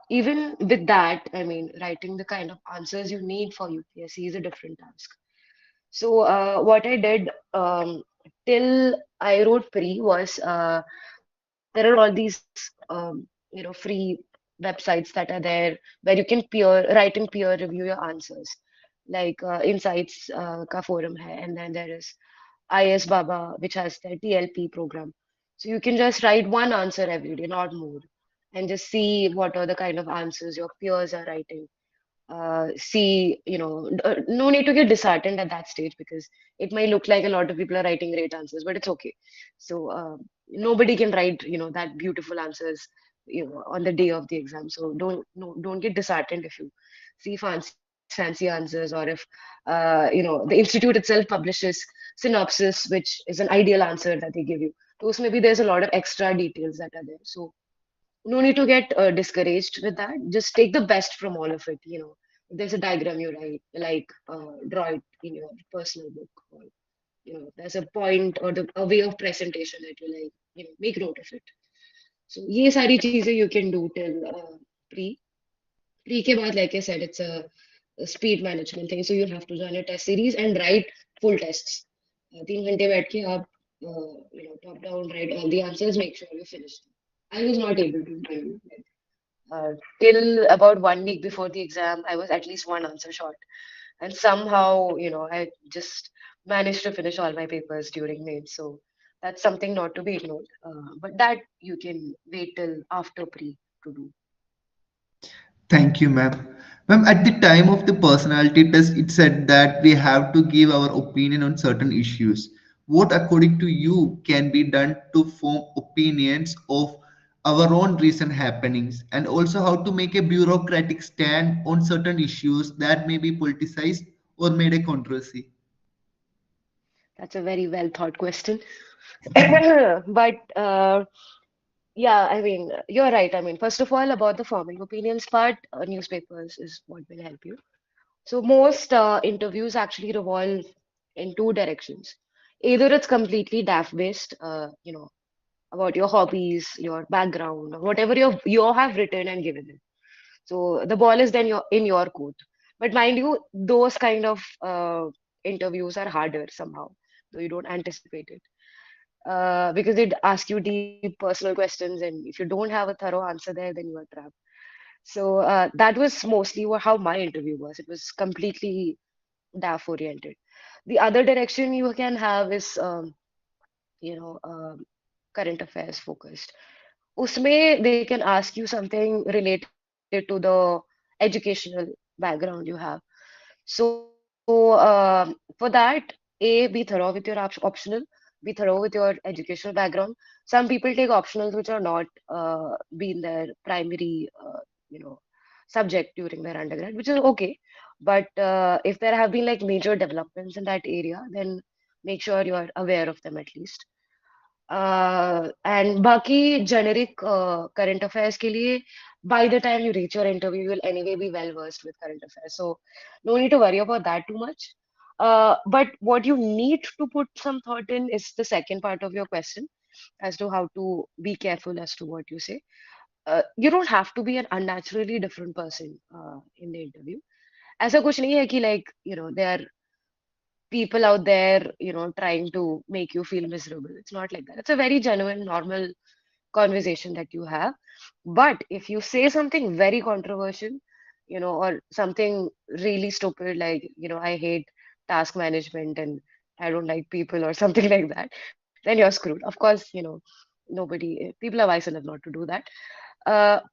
even with that, I mean, writing the kind of answers you need for UPSC is a different task. So what I did till I wrote pre was there are all these free websites that are there where you can write and peer review your answers. Like Insights ka forum hai, and then there is IAS Baba, which has the TLP program. So you can just write one answer every day, not more, and just see what are the kind of answers your peers are writing. See, no need to get disheartened at that stage because it might look like a lot of people are writing great answers, but it's okay. So nobody can write, that beautiful answers, on the day of the exam. So don't get disheartened if you see fancy answers, or if the institute itself publishes synopsis, which is an ideal answer that they give you. Those maybe there's a lot of extra details that are there. So no need to get discouraged with that. Just take the best from all of it. If there's a diagram you write, like draw it in your personal book, or there's a point or a way of presentation that you like, make note of it. So ये सारी चीजें you can do till pre. Pre के बाद, like I said, it's a speed management thing. So you have to join a test series and write full tests. 3 घंटे बैठ के आप top down write all the answers, make sure you finish them. I was not able to do it. Till about 1 week before the exam, I was at least one answer short. And somehow, I just managed to finish all my papers during mains. So that's something not to be ignored. But that you can wait till after pre to do. Thank you, ma'am. Ma'am, at the time of the personality test, it said that we have to give our opinion on certain issues. What, according to you, can be done to form opinions of our own recent happenings, and also how to make a bureaucratic stand on certain issues that may be politicized or made a controversy? That's a very well thought question. But yeah, I mean, you're right. I mean, first of all, about the forming opinions part, newspapers is what will help you. So most interviews actually revolve in two directions. Either it's completely DAF based, about your hobbies, your background, or whatever you have written and given it. So the ball is then in your court. But mind you, those kind of interviews are harder somehow, though you don't anticipate it. because they'd ask you deep personal questions, and if you don't have a thorough answer there, then you are trapped. So that was mostly how my interview was. It was completely DAF oriented. The other direction you can have is, you know, current affairs focused. Usme they can ask you something related to the educational background you have. So for that, A, be thorough with your optional, be thorough with your educational background. Some people take optionals which are not been their primary, you know, subject during their undergrad, which is okay. But if there have been like major developments in that area, then make sure you are aware of them at least. And बाकी generic current affairs के लिए, by the time you reach your interview, you will anyway be well versed with current affairs. So no need to worry about that too much. But what you need to put some thought in is the second part of your question as to how to be careful as to what you say. You don't have to be an unnaturally different person in the interview. ऐसा कुछ नहीं है कि like there are people out there trying to make you feel miserable. It's not like that. It's a very genuine, normal conversation that you have. But if you say something very controversial, or something really stupid like, I hate task management and I don't like people or something like that, then you're screwed. Of course, people are wise enough not to do that.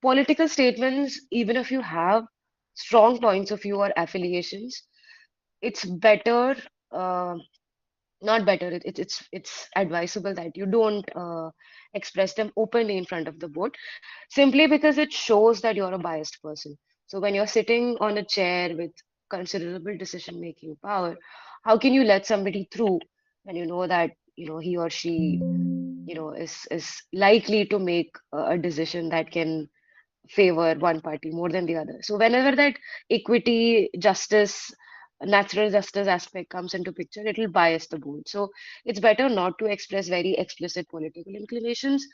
Political statements, even if you have strong points of view or affiliations, it's better, uh, not better, it's advisable that you don't express them openly in front of the board, simply because it shows that you're a biased person. So when you're sitting on a chair with considerable decision making power, how can you let somebody through when you know that he or she is likely to make a decision that can favor one party more than the other. So whenever that equity, justice, natural justice aspect comes into picture, it will bias the board. So it's better not to express very explicit political inclinations.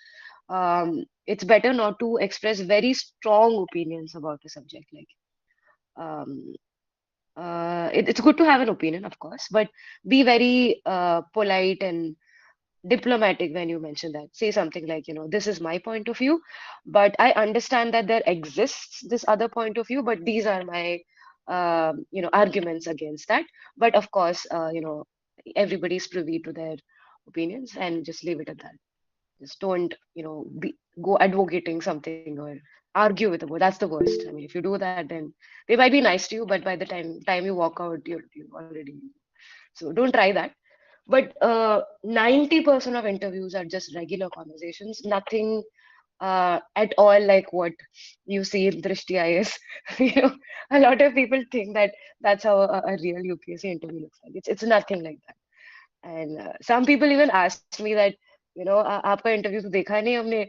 It's better not to express very strong opinions about a subject. Like, um, it's good to have an opinion, of course, but be very polite and diplomatic when you mention that. Say something like, this is my point of view, but I understand that there exists this other point of view, but these are my, arguments against that. But of course, everybody's privy to their opinions and just leave it at that. Just don't, go advocating something or argue with the board. That's the worst. I mean, if you do that, then they might be nice to you, but by the time you walk out, you're already. So don't try that. But 90% of interviews are just regular conversations, nothing at all like what you see in Drishti IAS. A lot of people think that that's how a real UPSC interview looks like. It's nothing like that. And some people even asked me that, आपका interview तो देखा नहीं हमने,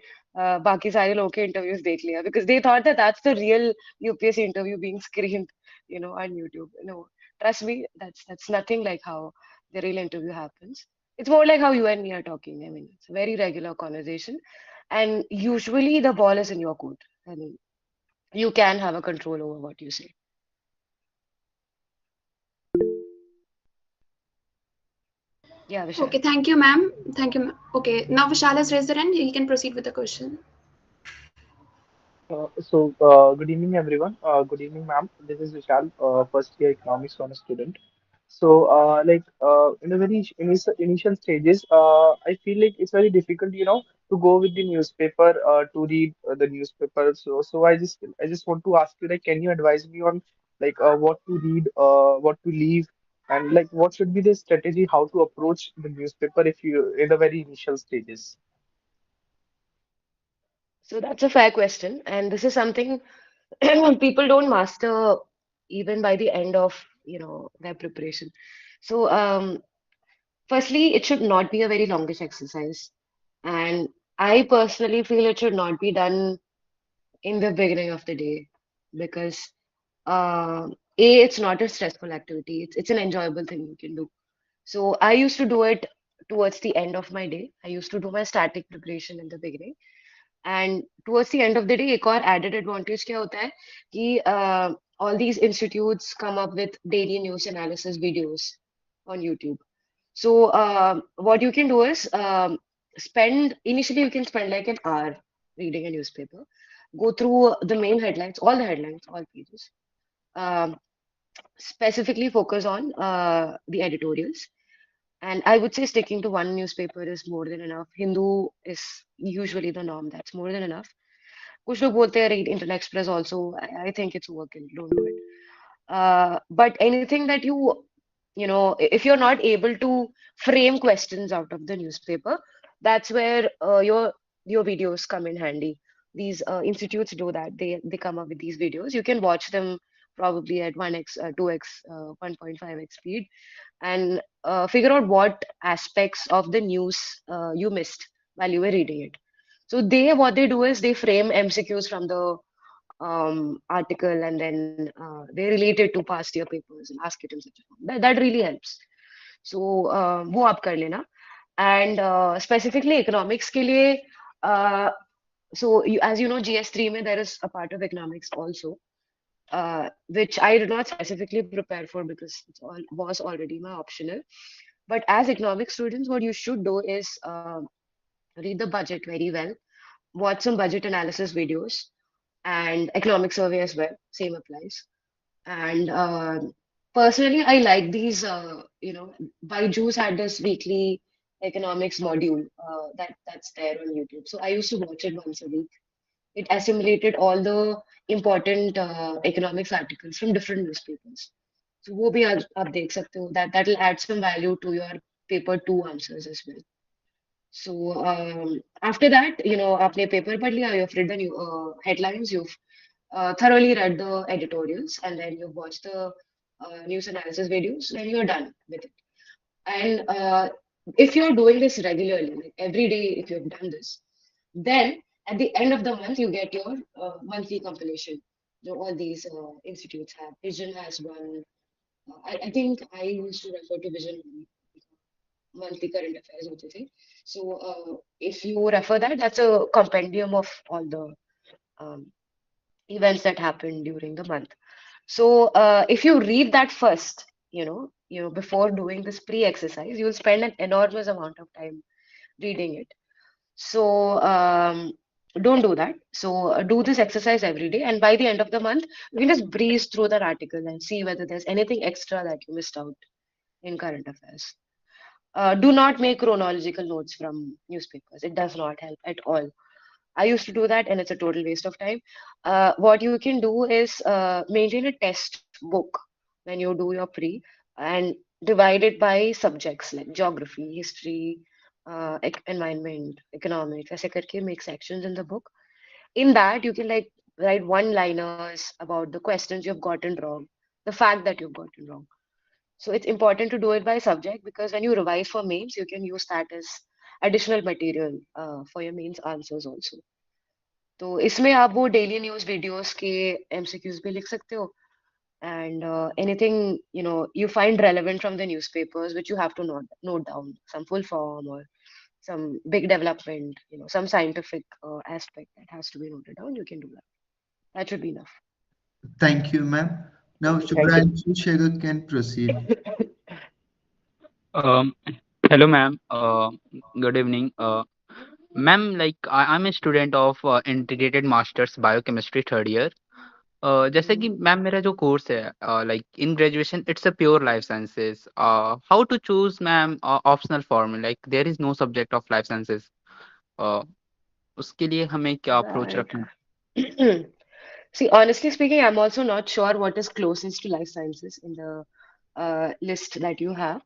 बाकी सारे लोगों के interviews देख लिया, because they thought that that's the real UPSC interview being screened, on YouTube. No, trust me, that's nothing like how the real interview happens. It's more like how you and me are talking. I mean, it's a very regular conversation, and usually the ball is in your court. I mean, you can have a control over what you say. Yeah, Vishal. Okay, thank you, ma'am. Thank you. Okay, now Vishal has raised their hand. He can proceed with the question. Good evening, everyone. Good evening, ma'am. This is Vishal, first year economics on a student. In the very initial stages, I feel like it's very difficult, to go with the newspaper, to read the newspaper. So I just want to ask you, like, can you advise me on what to read, what to leave, and like what should be the strategy, how to approach the newspaper if you in the very initial stages? So that's a fair question, and this is something people don't master even by the end of their preparation. So firstly, it should not be a very longish exercise, and I personally feel it should not be done in the beginning of the day, because it's not a stressful activity. It's an enjoyable thing you can do. So I used to do it towards the end of my day. I used to do my static preparation in the beginning, and towards the end of the day, एक और added advantage क्या होता है कि all these institutes come up with daily news analysis videos on YouTube. So what you can do is spend initially you can spend like an hour reading a newspaper, go through the main headlines, all the headlines, all pages, um, specifically focus on the editorials. And I would say sticking to one newspaper is more than enough. Hindu is usually the norm. That's more than enough. कुछ लोग बोलते हैं read Indian Express also. I think it's overkill. Don't do it. But anything that you know, if you're not able to frame questions out of the newspaper, that's where your videos come in handy. These institutes do that. They come up with these videos. You can watch them probably at 1x, 2x, 1.5x speed, and figure out what aspects of the news you missed while you were reading it. So what they do is they frame MCQs from the article, and then they relate it to past year papers and ask it in such a form. That really helps. So वो आप कर लेना. And specifically economics के लिए as you know GS3 में there is a part of economics also, which I did not specifically prepare for because was already my optional. But as economics students, what you should do is read the budget very well, watch some budget analysis videos, and economic survey as well. Same applies. And personally, I like these. Byju's had this weekly economics module that's there on YouTube. So I used to watch it once a week. It assimilated all the important economics articles from different newspapers. So वो भी आप देख सकते हो. That'll add some value to your paper two answers as well. So after that, आपने paper पढ़ लिया, you've read the headlines, you've thoroughly read the editorials, and then you've watched the news analysis videos, and you're done with it. And if you're doing this regularly, like every day, if you've done this, then at the end of the month, you get your monthly compilation. All these institutes have. Vision has one. I think I used to refer to Vision monthly current affairs होते थे. So if you refer that, that's a compendium of all the um, events that happened during the month. So if you read that first, before doing this pre-exercise, you'll spend an enormous amount of time reading it. So don't do that. So do this exercise every day, and by the end of the month, you can just breeze through that article and see whether there's anything extra that you missed out in current affairs. Do not make chronological notes from newspapers. It does not help at all. I used to do that, and it's a total waste of time. What you can do is maintain a test book when you do your pre, and divide it by subjects like geography, history, environment, economics. ऐसे करके make sections in the book. In that, you can like write one-liners about the questions you've gotten wrong, the fact that you've gotten wrong. So it's important to do it by subject because when you revise for mains, you can use that as additional material for your mains answers also. तो इसमें आप वो daily news videos के MCQs भी लिख सकते हो, and anything you find relevant from the newspapers which you have to note down, some full form or some big development, some scientific aspect that has to be noted down. You can do that. That should be enough. Thank you, ma'am. Now, Okay, thank you. Shubhranshu Shekhar can proceed. Um, Hello, ma'am. Good evening. Ma'am, like I'm a student of integrated masters biochemistry third year. जैसे कि Mhm. Ma'am मेरा जो course है like in graduation it's a pure life sciences how to choose ma'am optional form like there is no subject of life sciences उसके लिए हमें क्या approach Right. रखना See, honestly speaking, I'm also not sure what is closest to life sciences in the list that you have.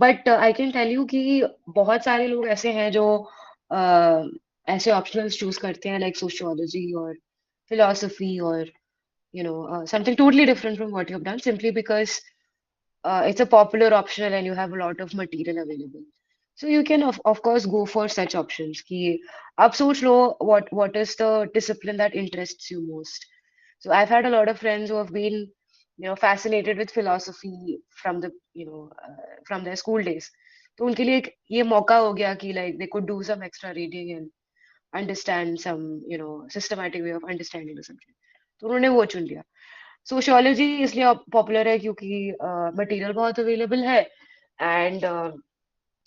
But I can tell you कि बहुत सारे लोग ऐसे हैं जो ऐसे optionals choose करते हैं like sociology or philosophy or something totally different from what you've done simply because it's a popular optional and you have a lot of material available. So you can of course go for such options. कि आप सोच लो what is the discipline that interests you most. So I've had a lot of friends who have been fascinated with philosophy from from their school days. तो उनके लिए एक ये मौका हो गया कि like they could do some extra reading and understand some systematic way of understanding the subject. तो उन्होंने वो चुन लिया. सोशियोलॉजी इसलिए पॉपुलर है क्योंकि मटेरियल बहुत अवेलेबल है, and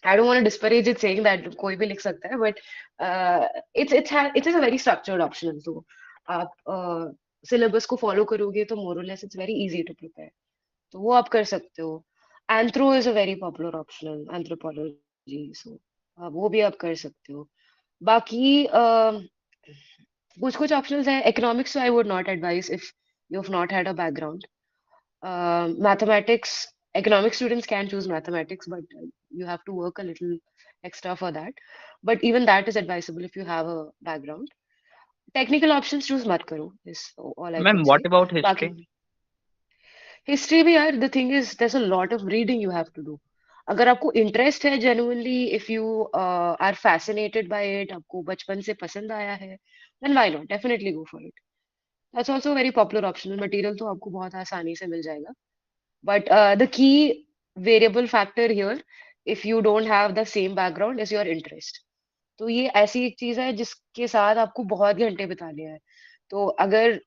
I don't want to disparage it saying that कोई भी लिख सकता है, but it is a very structured option. So आप syllabus को follow करोगे तो more or less it's very easy to prepare. तो वो आप कर सकते हो. Anthro is a very popular optional, anthropology. So वो भी आप कर सकते हो. बाकी कुछ कुछ options है. Economics so I would not advise if you have not had a background. Mathematics, economic students can choose mathematics, but you have to work a little extra for that. But even that is advisable if you have a background. Technical options choose mat karo is all I Ma'am, could what say. about Baki history? history भी यार the thing is there's a lot of reading you have to do. अगर आपको interest है genuinely, if you are fascinated by it, आपको बचपन से पसंद आया है, then why not? Definitely go for it. That's also a very popular optional material तो आपको बहुत आसानी से मिल जाएगा. But the key variable factor here, if you don't have the same background, is your interest. तो ये ऐसी एक चीज है जिसके साथ आपको बहुत घंटे बिताने हैं. तो अगर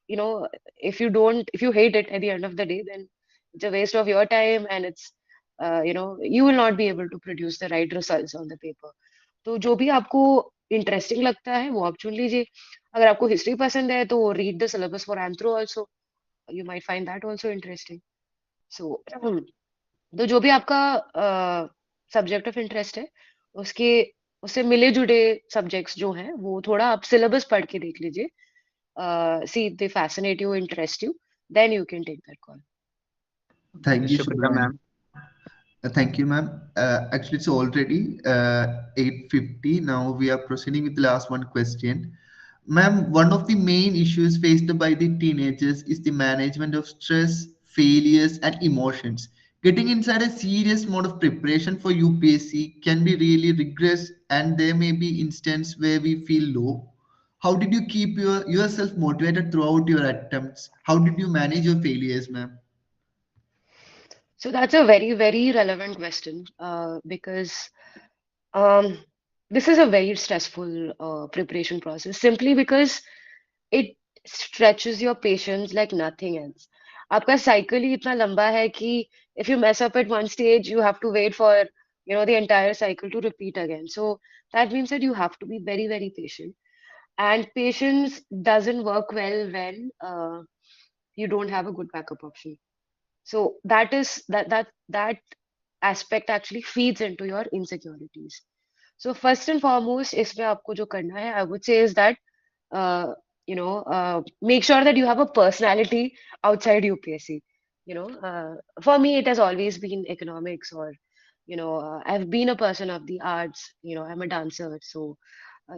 if you hate it at the end of the day, then it's a waste of your time and it's you will not be able to produce the right results on the paper. तो जो भी आपको interesting लगता है वो आप चुन लीजिए. अगर आपको हिस्ट्री पसंद है तो read the syllabus for anthro also. You might find that also interesting. So तो जो भी आपका सब्जेक्ट ऑफ इंटरेस्ट है उसके उससे मिले जुड़े सब्जेक्ट्स जो हैं वो थोड़ा आप सिलेबस पढ़ के देख लीजिए. See they fascinate you, interest you, then you can take that call. Thank you, Shukriya, Shubham. ma'am. Thank you, ma'am. Actually, it's already 8:50. Now we are proceeding with the last one question. Ma'am, one of the main issues faced by the teenagers is the management of stress, failures, and emotions. Getting inside a serious mode of preparation for UPSC can be really rigorous, and there may be instances where we feel low. How did you keep yourself motivated throughout your attempts? How did you manage your failures, ma'am? So that's a very, very relevant question because um, this is a very stressful preparation process simply because it stretches your patience like nothing else. आपका cycle ही इतना लंबा है कि if you mess up at one stage, you have to wait for the entire cycle to repeat again. So that means that you have to be very, very patient. And patience doesn't work well when you don't have a good backup option. So that aspect actually feeds into your insecurities. So first and foremost, इसमें आपको जो करना है, I would say is that make sure that you have a personality outside UPSC. For me, it has always been economics or I've been a person of the arts. I'm a dancer, so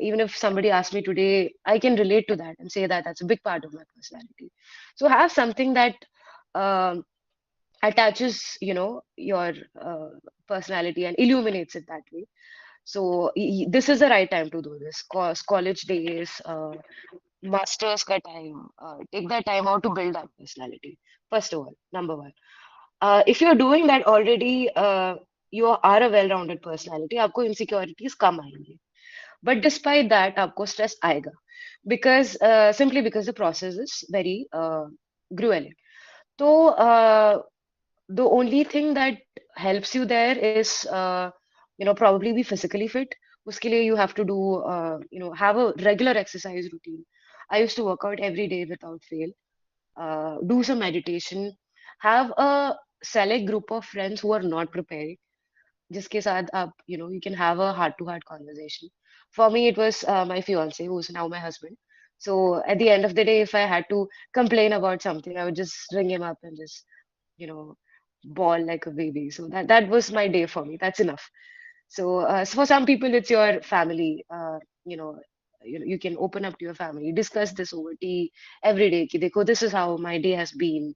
even if somebody asks me today, I can relate to that and say that that's a big part of my personality. So have something that um attaches your personality and illuminates it that way. So this is the right time to do this. College days, masters ka time, take that time out to build that personality. First of all, number one. If you're doing that already, you are a well-rounded personality. आपको insecurities कम आएंगी. But despite that, आपको stress आएगा because simply because the process is very grueling. So the only thing that helps you there is probably be physically fit. उसके लिए you have to do have a regular exercise routine. I used to work out every day without fail. Do some meditation. Have a select group of friends who are not preparing, जिसके साथ आप you can have a heart to heart conversation. For me it was my fiance, who's now my husband. So at the end of the day, if I had to complain about something, I would just ring him up and just you know bawl like a baby. So that was my day. For me, that's enough. So for some people it's your family. You know you can open up to your family, discuss this over tea every day ki, dekho, this is how my day has been.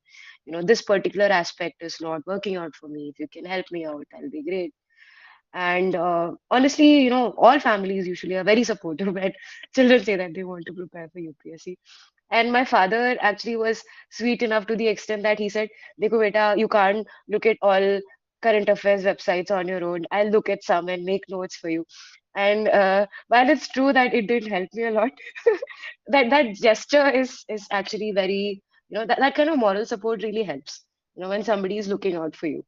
This particular aspect is not working out for me. If you can help me out, that'll be great. And honestly, all families usually are very supportive when children say that they want to prepare for UPSC. And my father actually was sweet enough to the extent that he said, Dekho beta, you can't look at all current affairs websites on your own. I'll look at some and make notes for you. And while it's true that it did help me a lot, that gesture is actually very, that kind of moral support really helps, when somebody is looking out for you.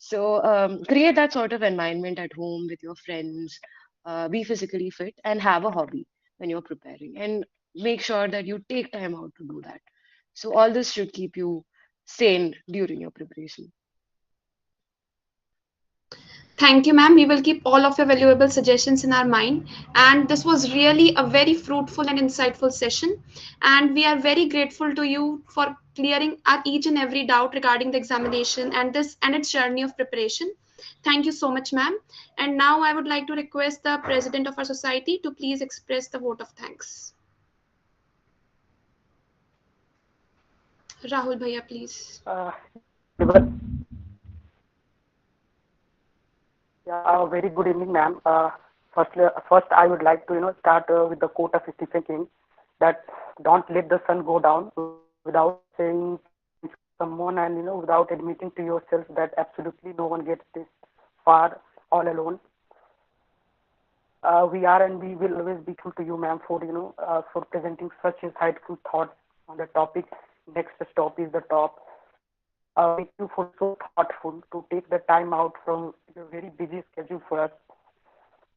So create that sort of environment at home with your friends, be physically fit, and have a hobby when you're preparing. And make sure that you take time out to do that. So all this should keep you sane during your preparation. Thank you, ma'am. We will keep all of your valuable suggestions in our mind. And this was really a very fruitful and insightful session. And we are very grateful to you for clearing our each and every doubt regarding the examination and this and its journey of preparation. Thank you so much, ma'am. And now I would like to request the president of our society to please express the vote of thanks. Rahul Bhaiya, please. Yeah, very good evening, ma'am. First, I would like to, start with the quote of Stephen King that don't let the sun go down without saying thank you to someone, and without admitting to yourself that absolutely no one gets this far all alone. We are and we will always be grateful to you, ma'am, for presenting such insightful thoughts on the topic. Next stop is the top. Thank you for so thoughtful to take the time out from your very busy schedule for us.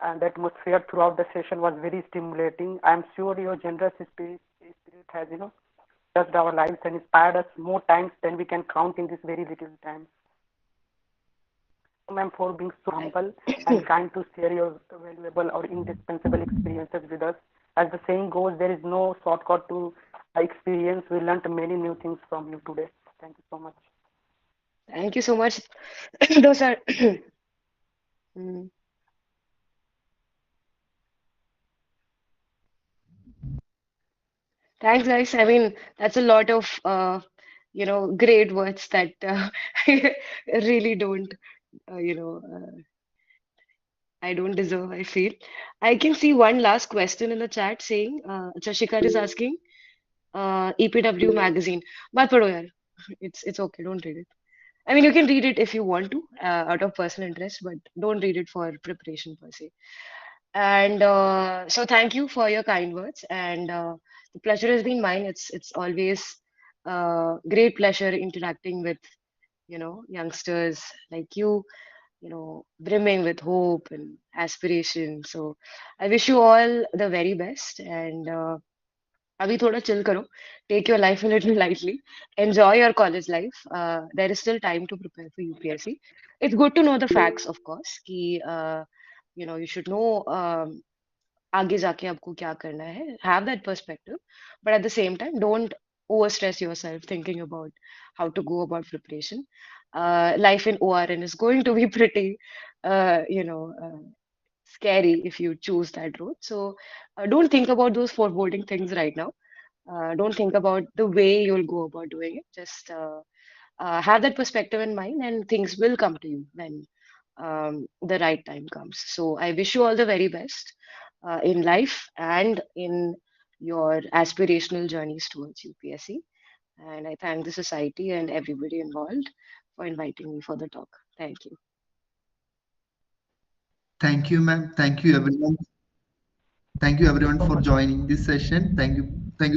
And the atmosphere throughout the session was very stimulating. I'm sure your generous spirit has, touched our lives and inspired us more times than we can count in this very little time. Ma'am, for being so humble and kind to share your valuable or indispensable experiences with us. As the saying goes, there is no shortcut to experience. We learned many new things from you today. Thank you so much. Thank you so much. Those are. Mm. Thanks, guys. I mean, that's a lot of great words that really don't, uh, you know, uh, I don't deserve, I feel. I can see one last question in the chat saying, Shikar is asking, EPW magazine. Mat padho yaar. It's okay, don't read it. I mean, you can read it if you want to, out of personal interest, but don't read it for preparation per se. And so thank you for your kind words. And the pleasure has been mine. It's always great pleasure interacting with, youngsters like you, brimming with hope and aspiration. So I wish you all the very best. And अभी थोड़ा chill करो. Take your life a little lightly. Enjoy your college life. There is still time to prepare for UPSC. It's good to know the facts, of course. कि you should know आगे जाके आपको क्या करना है. Have that perspective, but at the same time, don't overstress yourself thinking about how to go about preparation. Life in ORN is going to be pretty, uh, you know, uh, scary if you choose that route. So don't think about those foreboding things right now. Don't think about the way you'll go about doing it. Just have that perspective in mind, and things will come to you when the right time comes. So I wish you all the very best in life and in your aspirational journeys towards UPSC. And I thank the society and everybody involved for inviting me for the talk. Thank you. Thank you, ma'am. Thank you, everyone. Thank you, everyone, for joining this session. Thank you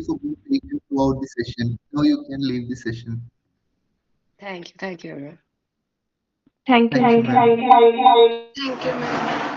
for being patient throughout the session. Now you can leave the session. Thank you. Thank you, everyone. Thank you, Thank you, ma'am. ma'am. Thank you, ma'am.